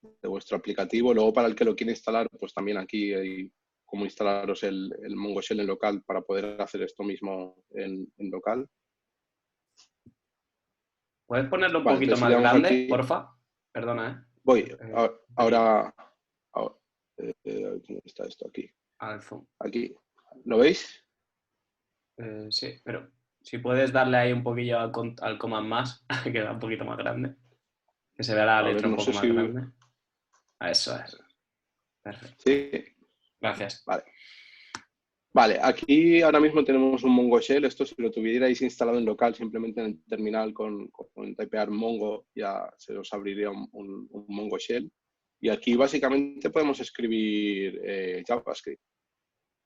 de vuestro aplicativo. Luego para el que lo quiera instalar, pues también aquí hay cómo instalaros el Mongo Shell en local para poder hacer esto mismo en local. ¿Puedes ponerlo un poquito más grande, aquí, porfa? Perdona, ¿eh? Voy, ahora ¿dónde está esto? Aquí. Aquí. ¿Lo veis? Sí, pero si puedes darle ahí un poquillo al command más, que va un poquito más grande. Que se vea la letra un poco más grande. Eso es. Perfecto. Sí. Gracias. Vale, aquí ahora mismo tenemos un Mongo Shell. Esto si lo tuvierais instalado en local, simplemente en el terminal con typear Mongo, ya se os abriría un Mongo Shell. Y aquí básicamente podemos escribir JavaScript.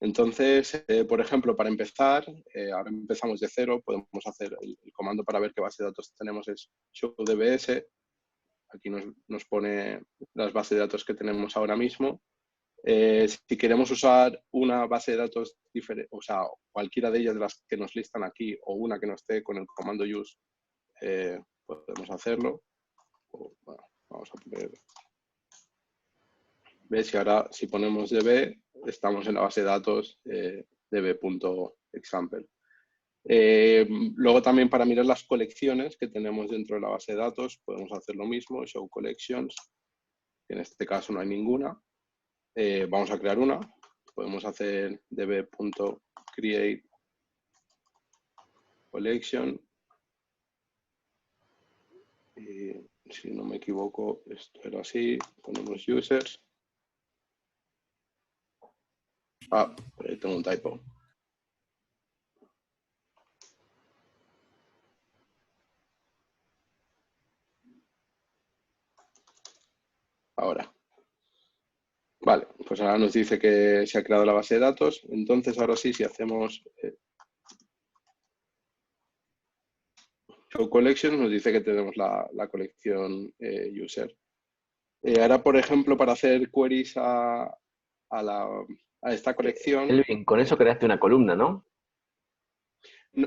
Entonces, por ejemplo, para empezar, ahora empezamos de cero, podemos hacer el comando para ver qué base de datos tenemos es showdbs. Aquí nos pone las bases de datos que tenemos ahora mismo. Si queremos usar una base de datos diferente, o sea, cualquiera de ellas de las que nos listan aquí o una que no esté con el comando use, podemos hacerlo. Bueno, vamos a poner... ¿Ves? Y ahora si ponemos db, estamos en la base de datos db.example. Luego también para mirar las colecciones que tenemos dentro de la base de datos, podemos hacer lo mismo, show collections, que en este caso no hay ninguna. Vamos a crear una, podemos hacer db.create collection y si no me equivoco esto era así, ponemos users. Tengo un typo. Ahora. Vale, pues ahora nos dice que se ha creado la base de datos. Entonces, ahora sí, si hacemos show collection, nos dice que tenemos la colección user. Ahora, por ejemplo, para hacer queries a esta colección... Elvin, con eso creaste una columna, ¿no?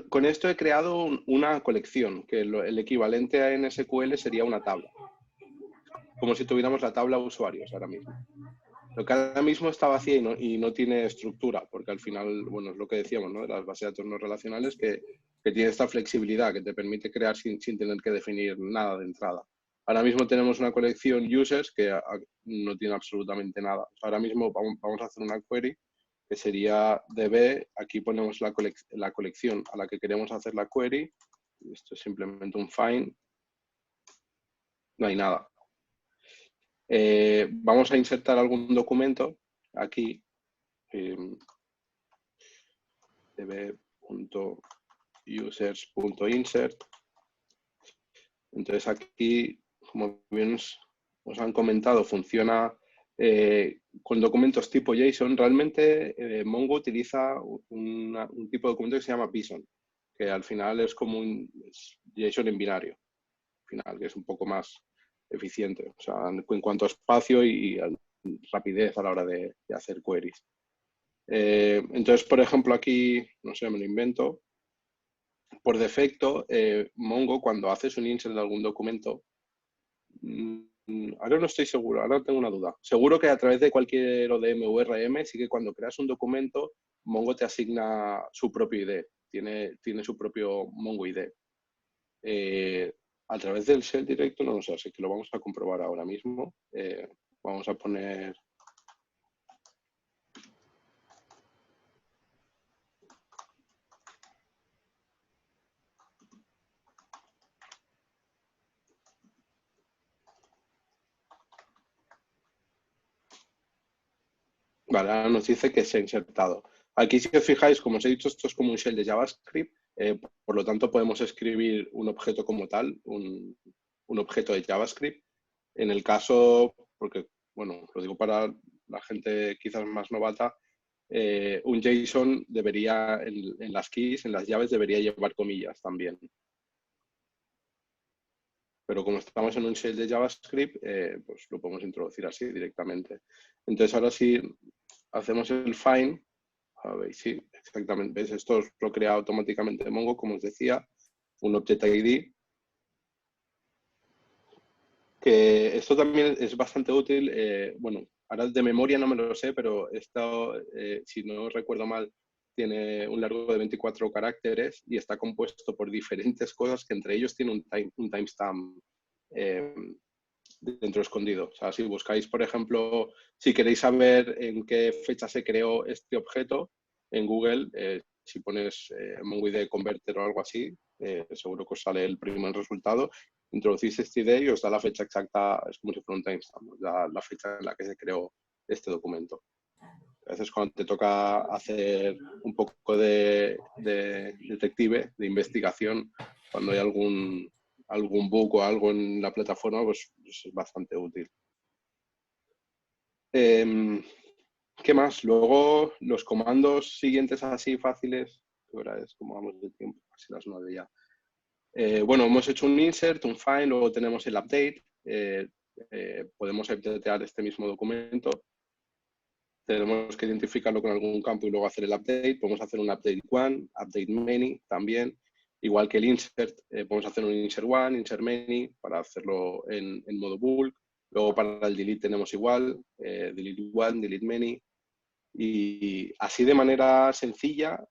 Con esto he creado una colección, que el equivalente a NSQL sería una tabla. Como si tuviéramos la tabla de usuarios ahora mismo. Lo que ahora mismo está vacía y no tiene estructura, porque al final, bueno, es lo que decíamos, ¿no? De las bases de datos no relacionales, que tiene esta flexibilidad que te permite crear sin tener que definir nada de entrada. Ahora mismo tenemos una colección users que no tiene absolutamente nada. Ahora mismo vamos a hacer una query que sería db, aquí ponemos la colección a la que queremos hacer la query, esto es simplemente un find, no hay nada. Vamos a insertar algún documento aquí, db.users.insert. Entonces aquí, como bien os han comentado, funciona con documentos tipo JSON. Realmente Mongo utiliza un tipo de documento que se llama BSON, que al final es como un JSON en binario, al final, que es un poco más eficiente, o sea, en cuanto a espacio y rapidez a la hora de hacer queries. Entonces, por ejemplo, aquí, no sé, me lo invento. Por defecto, Mongo, cuando haces un insert de algún documento, ahora no estoy seguro, ahora tengo una duda. Seguro que a través de cualquier ODM o URM, sí que cuando creas un documento, Mongo te asigna su propio ID, tiene su propio Mongo ID. A través del shell directo, no lo sé, así que lo vamos a comprobar ahora mismo. Vamos a poner... Vale, ahora nos dice que se ha insertado. Aquí, si os fijáis, como os he dicho, esto es como un shell de JavaScript, por lo tanto podemos escribir un objeto como tal, un objeto de JavaScript. En el caso, porque, bueno, lo digo para la gente quizás más novata, un JSON debería, en las keys, en las llaves, debería llevar comillas también. Pero como estamos en un shell de JavaScript, pues lo podemos introducir así directamente. Entonces, ahora sí hacemos el find. A ver, sí, exactamente. ¿Ves? Esto lo crea automáticamente Mongo, como os decía, un Object ID. Que esto también es bastante útil. Bueno, ahora de memoria no me lo sé, pero esto, si no recuerdo mal, tiene un largo de 24 caracteres y está compuesto por diferentes cosas que entre ellos tiene un timestamp dentro escondido. O sea, si buscáis, por ejemplo, si queréis saber en qué fecha se creó este objeto, en Google, si pones MongoID Converter o algo así, seguro que os sale el primer resultado. Introducís este ID y os da la fecha exacta, es como si fuera un timestamp, la fecha en la que se creó este documento. A veces cuando te toca hacer un poco de detective, de investigación, cuando hay algún bug o algo en la plataforma, pues es bastante útil. ¿Qué más? Luego, los comandos siguientes así fáciles, ¿qué hora es? ¿Cómo vamos de tiempo? Casi las 9 ya. Bueno, hemos hecho un insert, un find, luego tenemos el update. Podemos updatear este mismo documento. Tenemos que identificarlo con algún campo y luego hacer el update. Podemos hacer un update one, update many también. Igual que el insert, podemos hacer un insert one, insert many para hacerlo en modo bulk. Luego para el delete tenemos igual, delete one, delete many. Y así de manera sencilla,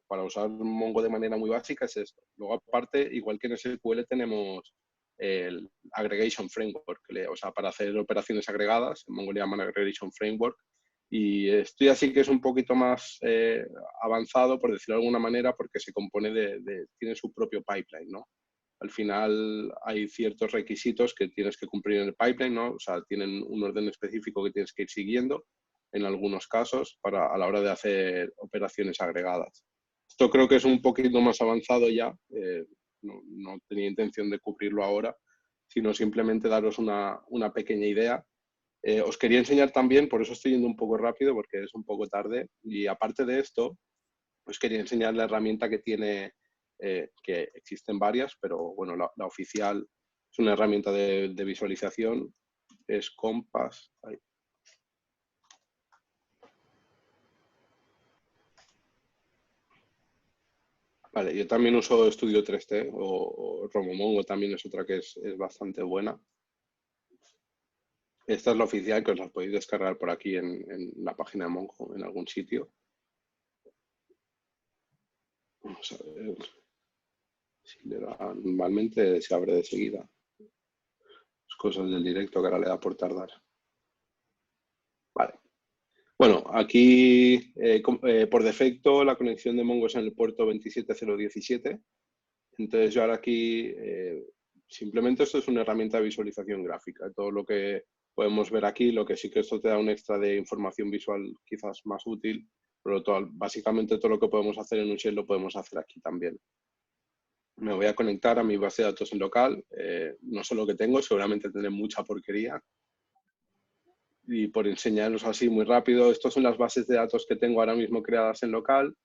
para usar Mongo de manera muy básica, es esto. Luego aparte, igual que en SQL tenemos el Aggregation Framework, o sea, para hacer operaciones agregadas, en Mongo le llaman Aggregation Framework. Y esto ya sí que es un poquito más avanzado, por decirlo de alguna manera, porque se compone tiene su propio pipeline, ¿no? Al final hay ciertos requisitos que tienes que cumplir en el pipeline, ¿no? O sea, tienen un orden específico que tienes que ir siguiendo en algunos casos a la hora de hacer operaciones agregadas. Esto creo que es un poquito más avanzado ya, no tenía intención de cubrirlo ahora, sino simplemente daros una pequeña idea. Os quería enseñar también, por eso estoy yendo un poco rápido, porque es un poco tarde, y aparte de esto, os quería enseñar la herramienta que tiene, que existen varias, pero bueno, la oficial es una herramienta de visualización, es Compass. Ahí. Vale, yo también uso Studio 3D o RoboMongo también es otra que es bastante buena. Esta es la oficial, que os la podéis descargar por aquí en la página de Mongo, en algún sitio. Vamos a ver si le da. Normalmente se abre de seguida. Las cosas del directo que ahora le da por tardar. Vale. Bueno, aquí por defecto la conexión de Mongo es en el puerto 27017. Entonces yo ahora aquí simplemente esto es una herramienta de visualización gráfica. Todo lo que podemos ver aquí, lo que sí que esto te da un extra de información visual quizás más útil, pero básicamente todo lo que podemos hacer en un shell lo podemos hacer aquí también. Me voy a conectar a mi base de datos en local. No sé lo que tengo, seguramente tendré mucha porquería. Y por enseñaros así muy rápido, estas son las bases de datos que tengo ahora mismo creadas en local.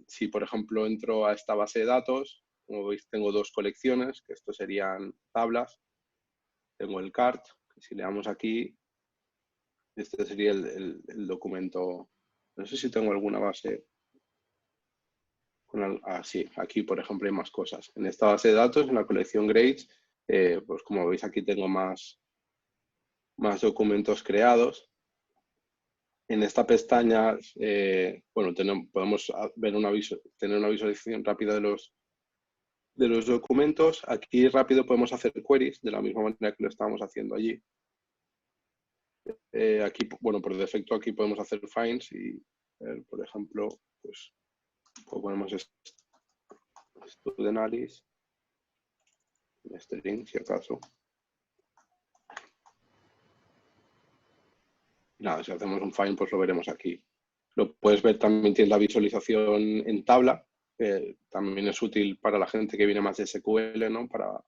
Si, por ejemplo, entro a esta base de datos, como veis, tengo dos colecciones, que estos serían tablas. Tengo el cart, que si le damos aquí, este sería el documento. No sé si tengo alguna base. Sí, aquí, por ejemplo, hay más cosas. En esta base de datos, en la colección grades, Pues como veis aquí tengo más documentos creados. En esta pestaña, bueno, podemos ver tener una visualización rápida de los documentos. Aquí rápido podemos hacer queries de la misma manera que lo estábamos haciendo allí. Aquí, bueno, por defecto aquí podemos hacer finds y, por ejemplo, pues ponemos student alice, string si acaso. Nada, si hacemos un find, pues lo veremos aquí. Lo puedes ver también, tienes la visualización en tabla, que también es útil para la gente que viene más de SQL, ¿no? Para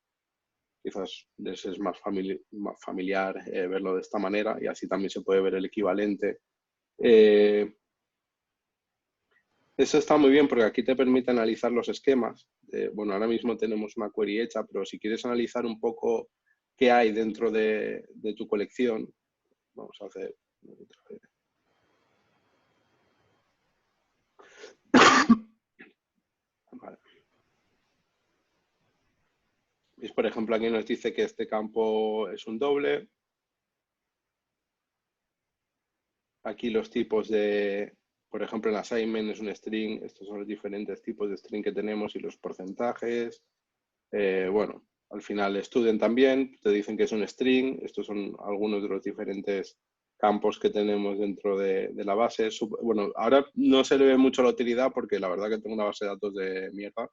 quizás les es más familiar verlo de esta manera y así también se puede ver el equivalente. Eso está muy bien porque aquí te permite analizar los esquemas. Bueno, ahora mismo tenemos una query hecha, pero si quieres analizar un poco qué hay dentro de tu colección, vamos a hacer otra vez. Vale. ¿Veis? Por ejemplo, aquí nos dice que este campo es un doble. Aquí los tipos de, por ejemplo, en assignment es un string. Estos son los diferentes tipos de string que tenemos y los porcentajes. Bueno, al final student también, te dicen que es un string. Estos son algunos de los diferentes campos que tenemos dentro de la base. Bueno, ahora no se le ve mucho la utilidad porque la verdad que tengo una base de datos de mierda,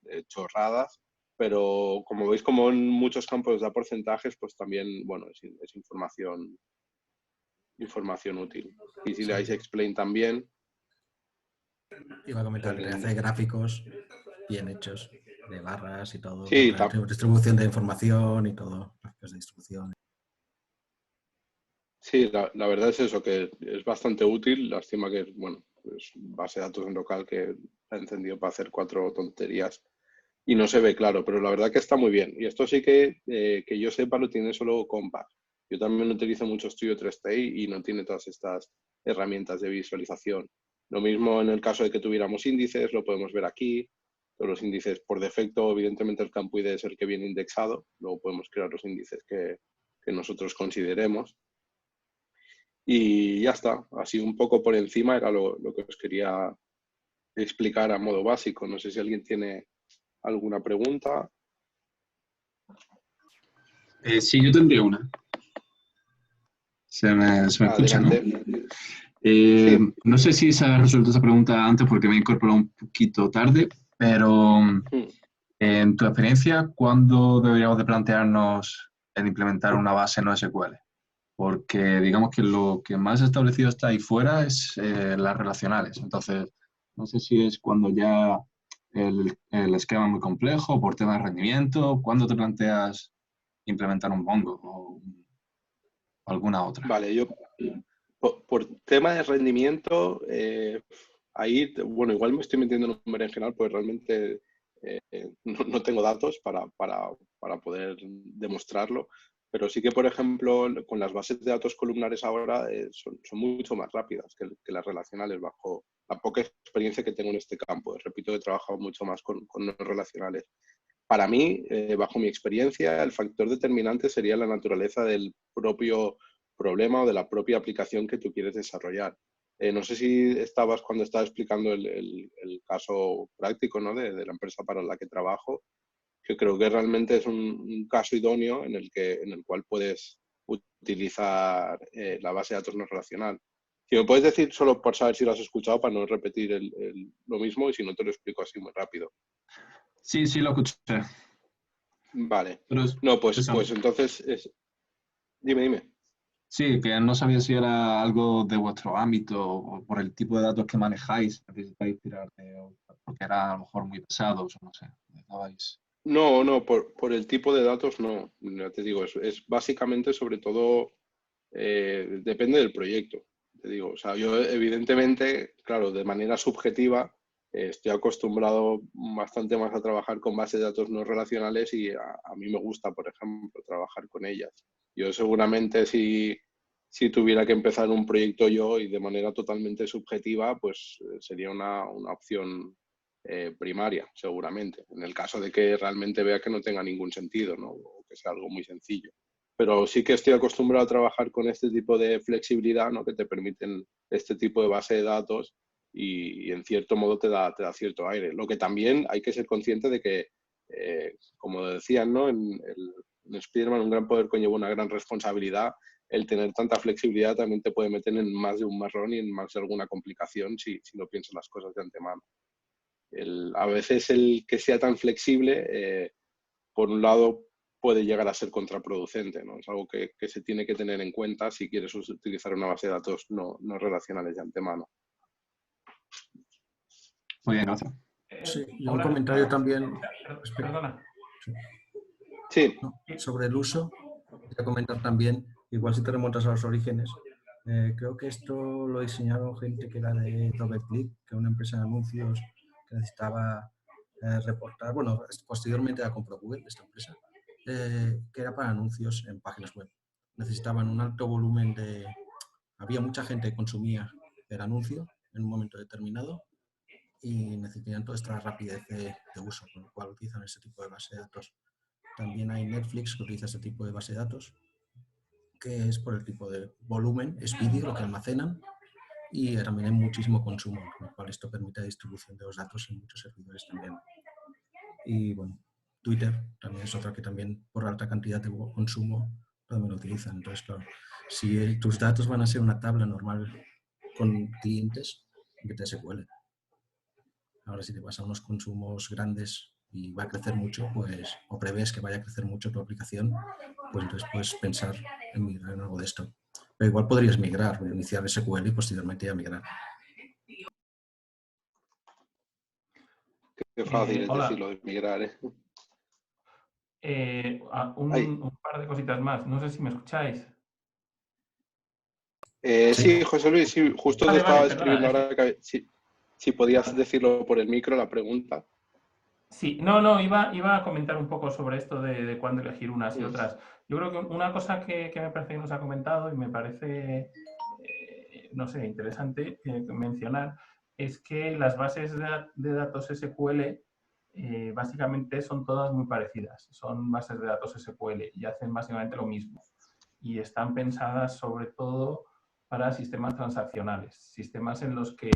de chorradas, pero como veis, como en muchos campos da porcentajes, pues también, bueno, es información útil. Y si le dais explain también. Iba a comentar que hace gráficos bien hechos, de barras y todo, Sí, distribución de información y todo, gráficos de distribución. Sí, la verdad es eso, que es bastante útil. Lástima que, bueno, pues base de datos en local que ha encendido para hacer 4 tonterías y no se ve claro, pero la verdad que está muy bien. Y esto sí que yo sepa lo tiene solo Compass. Yo también utilizo mucho Studio 3TI y no tiene todas estas herramientas de visualización. Lo mismo en el caso de que tuviéramos índices, lo podemos ver aquí. Todos los índices por defecto, evidentemente el campo ID es el que viene indexado. Luego podemos crear los índices que nosotros consideremos. Y ya está, así un poco por encima era lo que os quería explicar a modo básico. No sé si alguien tiene alguna pregunta. Sí, yo tendría una. Se me escucha, ¿no? Sí. No sé si se ha resuelto esa pregunta antes porque me he incorporado un poquito tarde, pero en tu experiencia, ¿cuándo deberíamos de plantearnos el implementar una base no SQL? Porque digamos que lo que más establecido está ahí fuera es las relacionales. Entonces, no sé si es cuando ya el esquema es muy complejo, por tema de rendimiento, ¿cuándo te planteas implementar un Mongo o alguna otra? Vale, yo por tema de rendimiento, ahí, bueno, igual me estoy metiendo en un berenjenal porque realmente no tengo datos para poder demostrarlo. Pero sí que, por ejemplo, con las bases de datos columnares ahora son mucho más rápidas que las relacionales bajo la poca experiencia que tengo en este campo. Repito, he trabajado mucho más con no relacionales. Para mí, bajo mi experiencia, el factor determinante sería la naturaleza del propio problema o de la propia aplicación que tú quieres desarrollar. No sé si estabas cuando estaba explicando el caso práctico, ¿no? de la empresa para la que trabajo, que creo que realmente es un caso idóneo en el cual puedes utilizar la base de datos no relacional. Si me puedes decir, solo por saber si lo has escuchado, para no repetir lo mismo, y si no te lo explico así muy rápido. Sí, lo escuché. Vale. No, pues entonces, dime. Sí, que no sabía si era algo de vuestro ámbito o por el tipo de datos que manejáis, necesitáis tirar porque era a lo mejor muy pesados o no sé. No, por el tipo de datos no. Ya te digo, es básicamente sobre todo depende del proyecto. Te digo, o sea, yo evidentemente, claro, de manera subjetiva estoy acostumbrado bastante más a trabajar con bases de datos no relacionales y a mí me gusta, por ejemplo, trabajar con ellas. Yo seguramente si tuviera que empezar un proyecto yo y de manera totalmente subjetiva, pues sería una opción primaria, seguramente. En el caso de que realmente vea que no tenga ningún sentido, ¿no? O que sea algo muy sencillo. Pero sí que estoy acostumbrado a trabajar con este tipo de flexibilidad, ¿no? Que te permiten este tipo de base de datos y en cierto modo te da cierto aire. Lo que también hay que ser consciente de que, como decían, ¿no? En Spiderman, un gran poder conlleva una gran responsabilidad. El tener tanta flexibilidad también te puede meter en más de un marrón y en más de alguna complicación si no piensas las cosas de antemano. A veces el que sea tan flexible, por un lado, puede llegar a ser contraproducente, ¿no? Es algo que se tiene que tener en cuenta si quieres utilizar una base de datos no relacionales de antemano. Muy bien, gracias. Sí, y un comentario también. Perdona. Sí. No, sobre el uso, quería comentar también, igual si te remontas a los orígenes, creo que esto lo diseñaron gente que era de DoubleClick, que era una empresa de anuncios que necesitaba reportar, bueno, posteriormente la compró Google, esta empresa, que era para anuncios en páginas web. Necesitaban un alto volumen había mucha gente que consumía el anuncio en un momento determinado y necesitaban toda esta rapidez de uso, con lo cual utilizan este tipo de base de datos. También hay Netflix que utiliza este tipo de base de datos, que es por el tipo de volumen, es vídeo lo que almacenan, y también hay muchísimo consumo, con lo cual esto permite la distribución de los datos en muchos servidores también. Y bueno, Twitter también es otra que también por alta cantidad de consumo también lo utilizan. Entonces, claro, si tus datos van a ser una tabla normal con clientes, vete a SQL. Ahora, si te vas a unos consumos grandes y va a crecer mucho, pues, o prevés que vaya a crecer mucho tu aplicación, pues entonces puedes pensar en migrar en algo de esto. Pero igual podrías migrar, iniciar SQL y posteriormente ya migrar. Qué fácil es Hola. decirlo de migrar, ¿eh? Un par de cositas más. No sé si me escucháis. Sí, José Luis, sí, justo te estaba escribiendo perdona, ahora que si podías decirlo por el micro la pregunta. Sí, no, iba a comentar un poco sobre esto de cuándo elegir unas y otras. Yo creo que una cosa que me parece que nos ha comentado y me parece, no sé, interesante mencionar es que las bases de datos SQL básicamente son todas muy parecidas. Son bases de datos SQL y hacen básicamente lo mismo. Y están pensadas sobre todo para sistemas transaccionales, sistemas en los que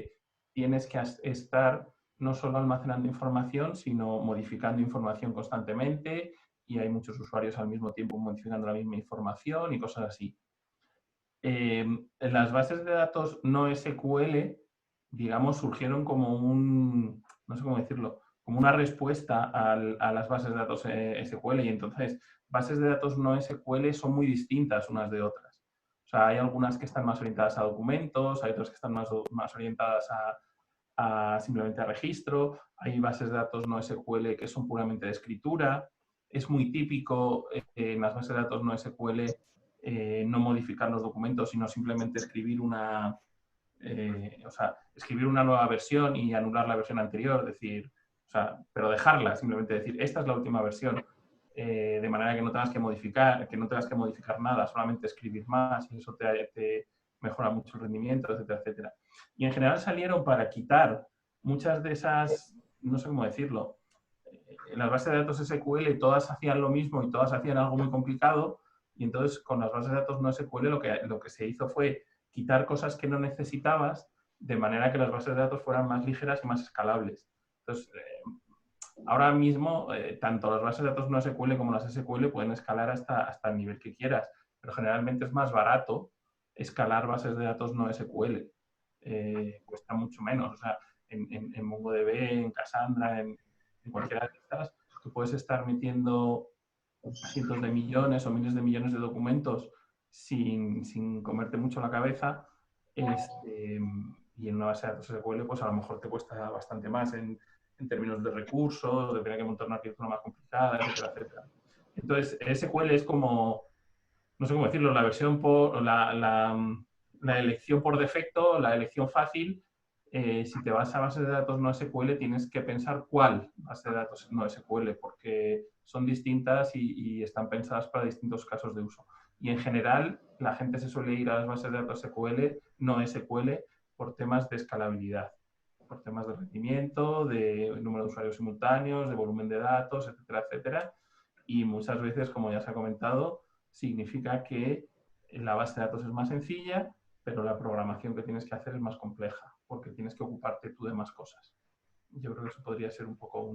tienes que estar no solo almacenando información, sino modificando información constantemente y hay muchos usuarios al mismo tiempo modificando la misma información y cosas así. En las bases de datos no SQL, digamos, surgieron como no sé cómo decirlo, como una respuesta a las bases de datos SQL y entonces bases de datos no SQL son muy distintas unas de otras. O sea, hay algunas que están más orientadas a documentos, hay otras que están más orientadas a simplemente a registro, hay bases de datos no SQL que son puramente de escritura. Es muy típico en las bases de datos no SQL no modificar los documentos, sino simplemente escribir escribir una nueva versión y anular la versión anterior, pero dejarla, simplemente decir, esta es la última versión, de manera que no tengas que modificar nada, solamente escribir más y eso te mejora mucho el rendimiento, etcétera, etcétera. Y en general salieron para quitar muchas de esas, no sé cómo decirlo, en las bases de datos SQL todas hacían lo mismo y todas hacían algo muy complicado y entonces con las bases de datos no SQL lo que se hizo fue quitar cosas que no necesitabas de manera que las bases de datos fueran más ligeras y más escalables. Entonces, ahora mismo, tanto las bases de datos no SQL como las SQL pueden escalar hasta el nivel que quieras, pero generalmente es más barato escalar bases de datos no SQL. Cuesta mucho menos. O sea, en MongoDB, en Cassandra, en cualquiera de estas, tú puedes estar metiendo cientos de millones o miles de millones de documentos sin comerte mucho la cabeza. Y en una base de datos SQL, pues a lo mejor te cuesta bastante más en términos de recursos, de tener que montar una arquitectura más complicada, etcétera, etcétera. Entonces, SQL es como, no sé cómo decirlo, la versión la elección por defecto, la elección fácil. Si te vas a bases de datos no SQL, tienes que pensar cuál base de datos no SQL, porque son distintas y están pensadas para distintos casos de uso. Y en general, la gente se suele ir a las bases de datos SQL, no SQL, por temas de escalabilidad, por temas de rendimiento, de número de usuarios simultáneos, de volumen de datos, etcétera, etcétera. Y muchas veces, como ya se ha comentado, significa que la base de datos es más sencilla, pero la programación que tienes que hacer es más compleja, porque tienes que ocuparte tú de más cosas. Yo creo que eso podría ser un poco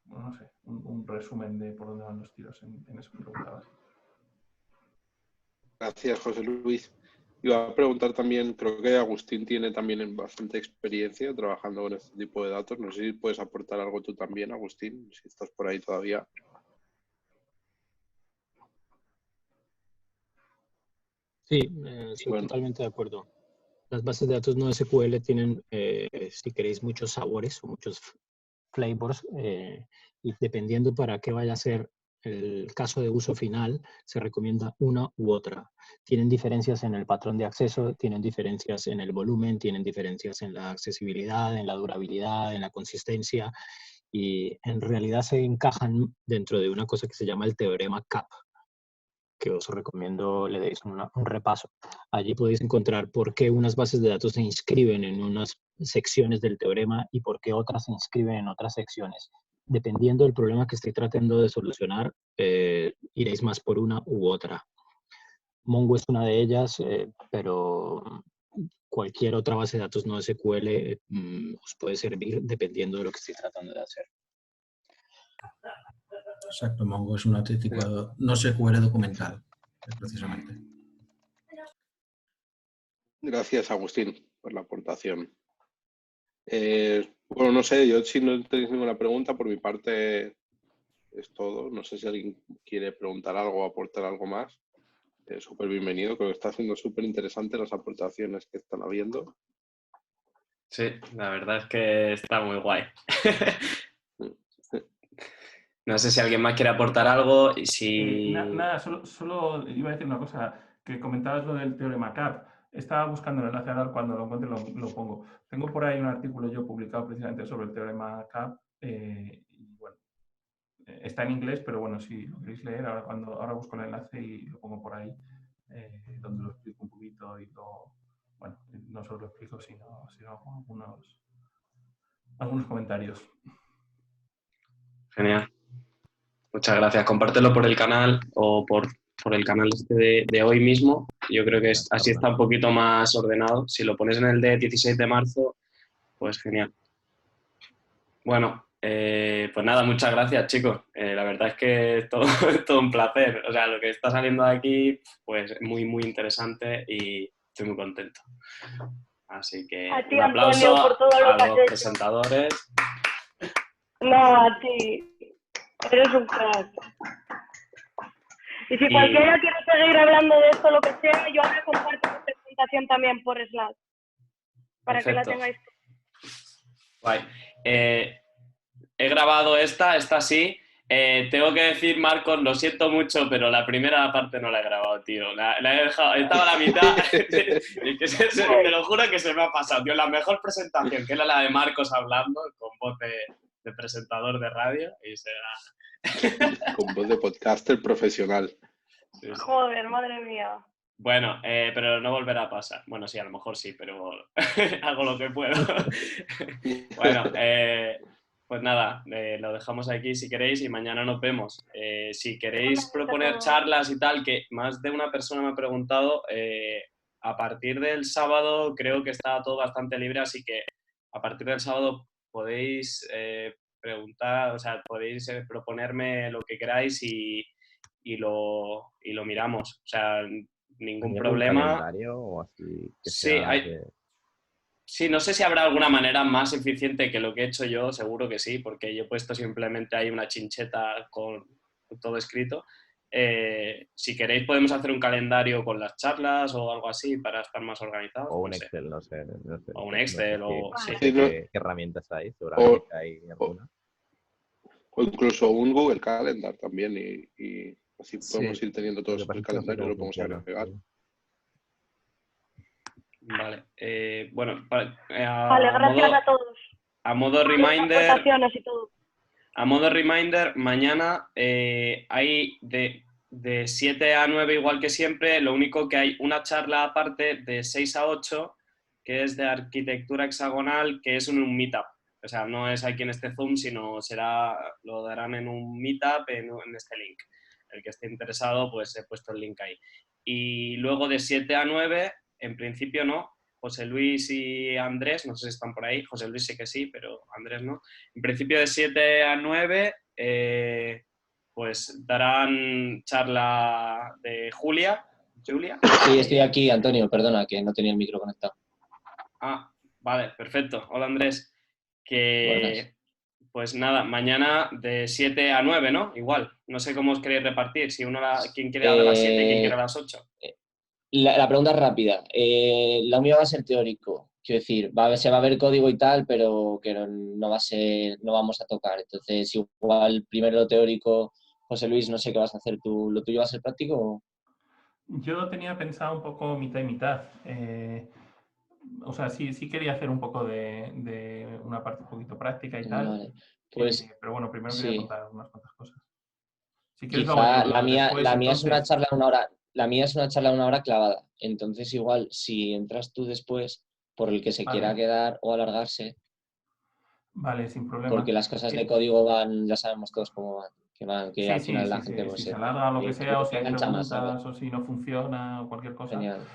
no sé, un resumen de por dónde van los tiros en eso que preguntabas. Gracias, José Luis. Iba a preguntar también, creo que Agustín tiene también bastante experiencia trabajando con este tipo de datos. No sé si puedes aportar algo tú también, Agustín, si estás por ahí todavía. Sí, estoy totalmente de acuerdo. Las bases de datos no SQL tienen, si queréis, muchos sabores o muchos flavors, y dependiendo para qué vaya a ser el caso de uso final, se recomienda una u otra. Tienen diferencias en el patrón de acceso, tienen diferencias en el volumen, tienen diferencias en la accesibilidad, en la durabilidad, en la consistencia, y en realidad se encajan dentro de una cosa que se llama el teorema CAP, que os recomiendo le deis un repaso. Allí podéis encontrar por qué unas bases de datos se inscriben en unas secciones del teorema y por qué otras se inscriben en otras secciones. Dependiendo del problema que estéis tratando de solucionar, iréis más por una u otra. Mongo es una de ellas, pero cualquier otra base de datos no SQL os puede servir dependiendo de lo que estéis tratando de hacer. Exacto, Mongo es un auténtico no SQL documental, precisamente. Gracias, Agustín, por la aportación. Bueno, no sé, yo si no tenéis ninguna pregunta, por mi parte es todo. No sé si alguien quiere preguntar algo o aportar algo más. Súper bienvenido, creo que está haciendo súper interesante las aportaciones que están habiendo. Sí, la verdad es que está muy guay. No sé si alguien más quiere aportar algo y si... Nada, solo iba a decir una cosa, que comentabas lo del teorema CAP. Estaba buscando el enlace, ahora cuando lo encuentre lo pongo. Tengo por ahí un artículo yo publicado precisamente sobre el teorema CAP. Y bueno, está en inglés, pero bueno, si lo queréis leer, ahora busco el enlace y lo pongo por ahí, donde lo explico un poquito y bueno, no solo lo explico, sino algunos comentarios. Genial. Muchas gracias. Compártelo por el canal o por el canal de hoy mismo. Yo creo que así está un poquito más ordenado. Si lo pones en el de 16 de marzo, pues genial. Bueno, pues nada, muchas gracias, chicos. La verdad es que es todo un placer. O sea, lo que está saliendo de aquí, pues muy, muy interesante y estoy muy contento. Así que A ti, un aplauso Antonio, por todo lo a que has los hecho. presentadores. No, a ti. Eres un crack. Y si cualquiera quiere seguir hablando de esto, lo que sea, yo ahora comparto mi presentación también por Slack. Para Perfecto. que la tengáis. Guay. He grabado esta sí. Tengo que decir, Marcos, lo siento mucho, pero la primera parte no la he grabado, tío. La he dejado, estaba a la mitad. Te lo juro que se me ha pasado, tío. La mejor presentación, que era la de Marcos hablando, con voz de presentador de radio, y será... Con voz de podcaster profesional. Sí, sí. Joder, madre mía. Bueno, pero no volverá a pasar. Bueno, sí, a lo mejor sí, pero hago lo que puedo. Bueno, pues nada, lo dejamos aquí si queréis y mañana nos vemos. Si queréis proponer charlas y tal, que más de una persona me ha preguntado, a partir del sábado creo que está todo bastante libre, así que a partir del sábado podéis preguntar, o sea, podéis proponerme lo que queráis y lo miramos. O sea, ningún problema. ¿Un calendario o así que Sí, sea sí, no sé si habrá alguna manera más eficiente que lo que he hecho yo, seguro que sí, porque yo he puesto simplemente ahí una chincheta con todo escrito. Si queréis podemos hacer un calendario con las charlas o algo así para estar más organizados. o un no sé. Excel, no sé. O un Excel, no sé o... Sí. qué herramientas hay, seguramente hay alguna. O incluso un Google Calendar también y así podemos ir teniendo todos el calendario y lo podemos agregar. Vale, bueno, vale, Gracias a todos. A modo reminder, aportaciones y todo. A modo reminder, mañana hay de 7 a 9 igual que siempre, lo único que hay una charla aparte de 6 a 8, que es de arquitectura hexagonal, que es un meetup. O sea, no es aquí en este Zoom, sino lo darán en un meetup en este link. El que esté interesado, pues he puesto el link ahí. Y luego de 7 a 9, en principio no. José Luis y Andrés, no sé si están por ahí. José Luis sí que sí, pero Andrés no. En principio de 7 a 9, pues darán charla de Julia. Sí, estoy aquí, Antonio, perdona, que no tenía el micro conectado. Ah, vale, perfecto. Hola, Andrés. Buenas. Pues nada, mañana de 7 a 9, ¿no? Igual. No sé cómo os queréis repartir. Si quién quiere a las 7 y quién quiere a las 8. La pregunta es rápida. Lo mío va a ser teórico. Quiero decir, se va a ver código y tal, pero que no vamos a tocar. Entonces, igual primero lo teórico, José Luis, no sé qué vas a hacer tú. ¿Lo tuyo va a ser práctico o...? Yo tenía pensado un poco mitad y mitad. O sea, sí quería hacer un poco de una parte un poquito práctica y tal. Vale. Pues, pero bueno, primero sí. quería contar unas cuantas cosas. Si quieres, Quizá la mía es una charla de 1 hora. La mía es una charla de 1 hora clavada. Entonces, igual, si entras tú después, por el que se quiera quedar o alargarse. Vale, sin problema. Porque las cosas de código van, ya sabemos todos cómo van. Que al final la gente si se alarga lo que sea, o si hay preguntas, o si no funciona, o cualquier cosa. Genial.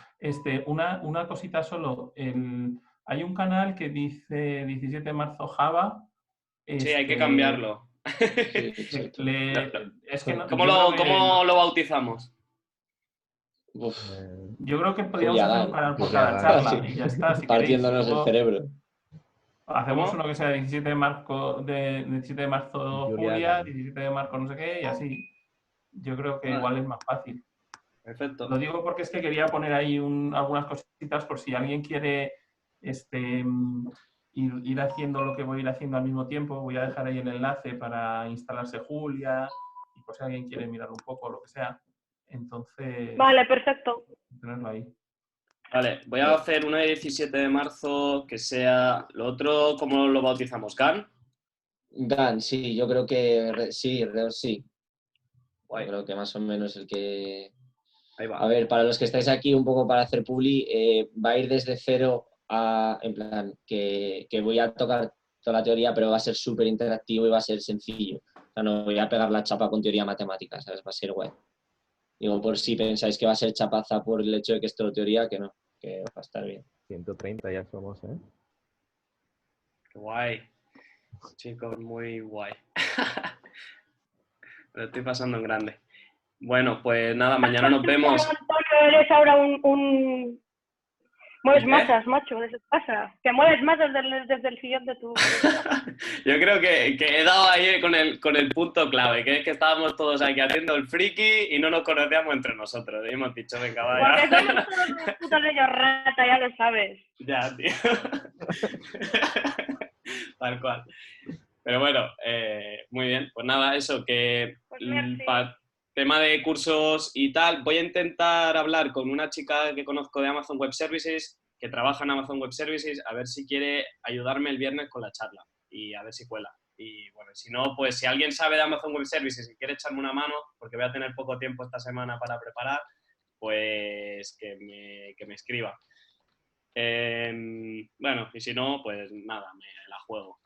Una cosita solo. Hay un canal que dice 17 de marzo Java. Sí, hay que cambiarlo. ¿Cómo lo bautizamos? Yo creo que podríamos hacer un canal por cada charla y ya está. Si partiéndonos el cerebro. Hacemos uno que sea 17 de marzo Julia, 17 de marzo no sé qué, y así. Yo creo que igual es más fácil. Perfecto. Lo digo porque es que quería poner ahí algunas cositas por si alguien quiere ir haciendo lo que voy a ir haciendo al mismo tiempo. Voy a dejar ahí el enlace para instalarse Julia y por si alguien quiere mirar un poco lo que sea. Entonces... Vale, perfecto. Tenerlo ahí. Vale, voy a hacer una de 17 de marzo que sea... ¿Lo otro cómo lo bautizamos? ¿GAN? GAN, sí, yo creo que sí. Guay. Yo creo que más o menos el que... Ahí va. A ver, para los que estáis aquí un poco para hacer publi, va a ir desde cero a... En plan, que voy a tocar toda la teoría, pero va a ser súper interactivo y va a ser sencillo. O sea, no voy a pegar la chapa con teoría matemática, ¿sabes? Va a ser guay. Digo, por si pensáis que va a ser chapaza por el hecho de que es todo teoría, que no, que va a estar bien. 130 ya somos, ¿eh? Qué guay. Chicos, muy guay. Lo estoy pasando en grande. Bueno, pues nada, mañana nos vemos. Antonio, eres ahora un... Mueves masas, macho, desde casa. Que mueves masas desde el sillón de tu... Yo creo que he dado ahí con el punto clave, que es que estábamos todos aquí haciendo el friki y no nos conocíamos entre nosotros. Y hemos dicho, venga, vaya. Porque somos todos unos putos ellos rata, ya lo sabes. Ya, tío. Tal cual. Pero bueno, muy bien. Pues nada, eso, que para tema de cursos y tal, voy a intentar hablar con una chica que conozco de Amazon Web Services, que trabaja en Amazon Web Services, a ver si quiere ayudarme el viernes con la charla y a ver si cuela. Y bueno, si no, pues si alguien sabe de Amazon Web Services y quiere echarme una mano, porque voy a tener poco tiempo esta semana para preparar, pues que me escriba. Bueno, y si no, pues nada, me la juego.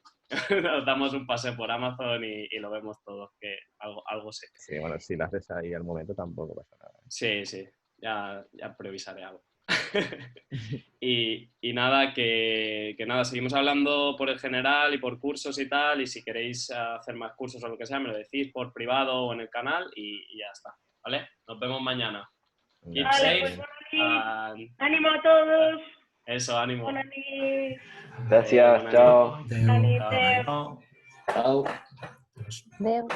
Nos damos un paseo por Amazon y lo vemos todos, que algo sé. Sí, bueno, si lo haces ahí al momento tampoco pasa nada. Sí, ya previsaré algo. y nada, que nada, seguimos hablando por el general y por cursos y tal, y si queréis hacer más cursos o lo que sea, me lo decís por privado o en el canal y ya está, ¿vale? Nos vemos mañana. Keep Vale, safe. pues, ánimo a todos. Eso, ánimo. Gracias, chao. Chao. Chao. Adeu.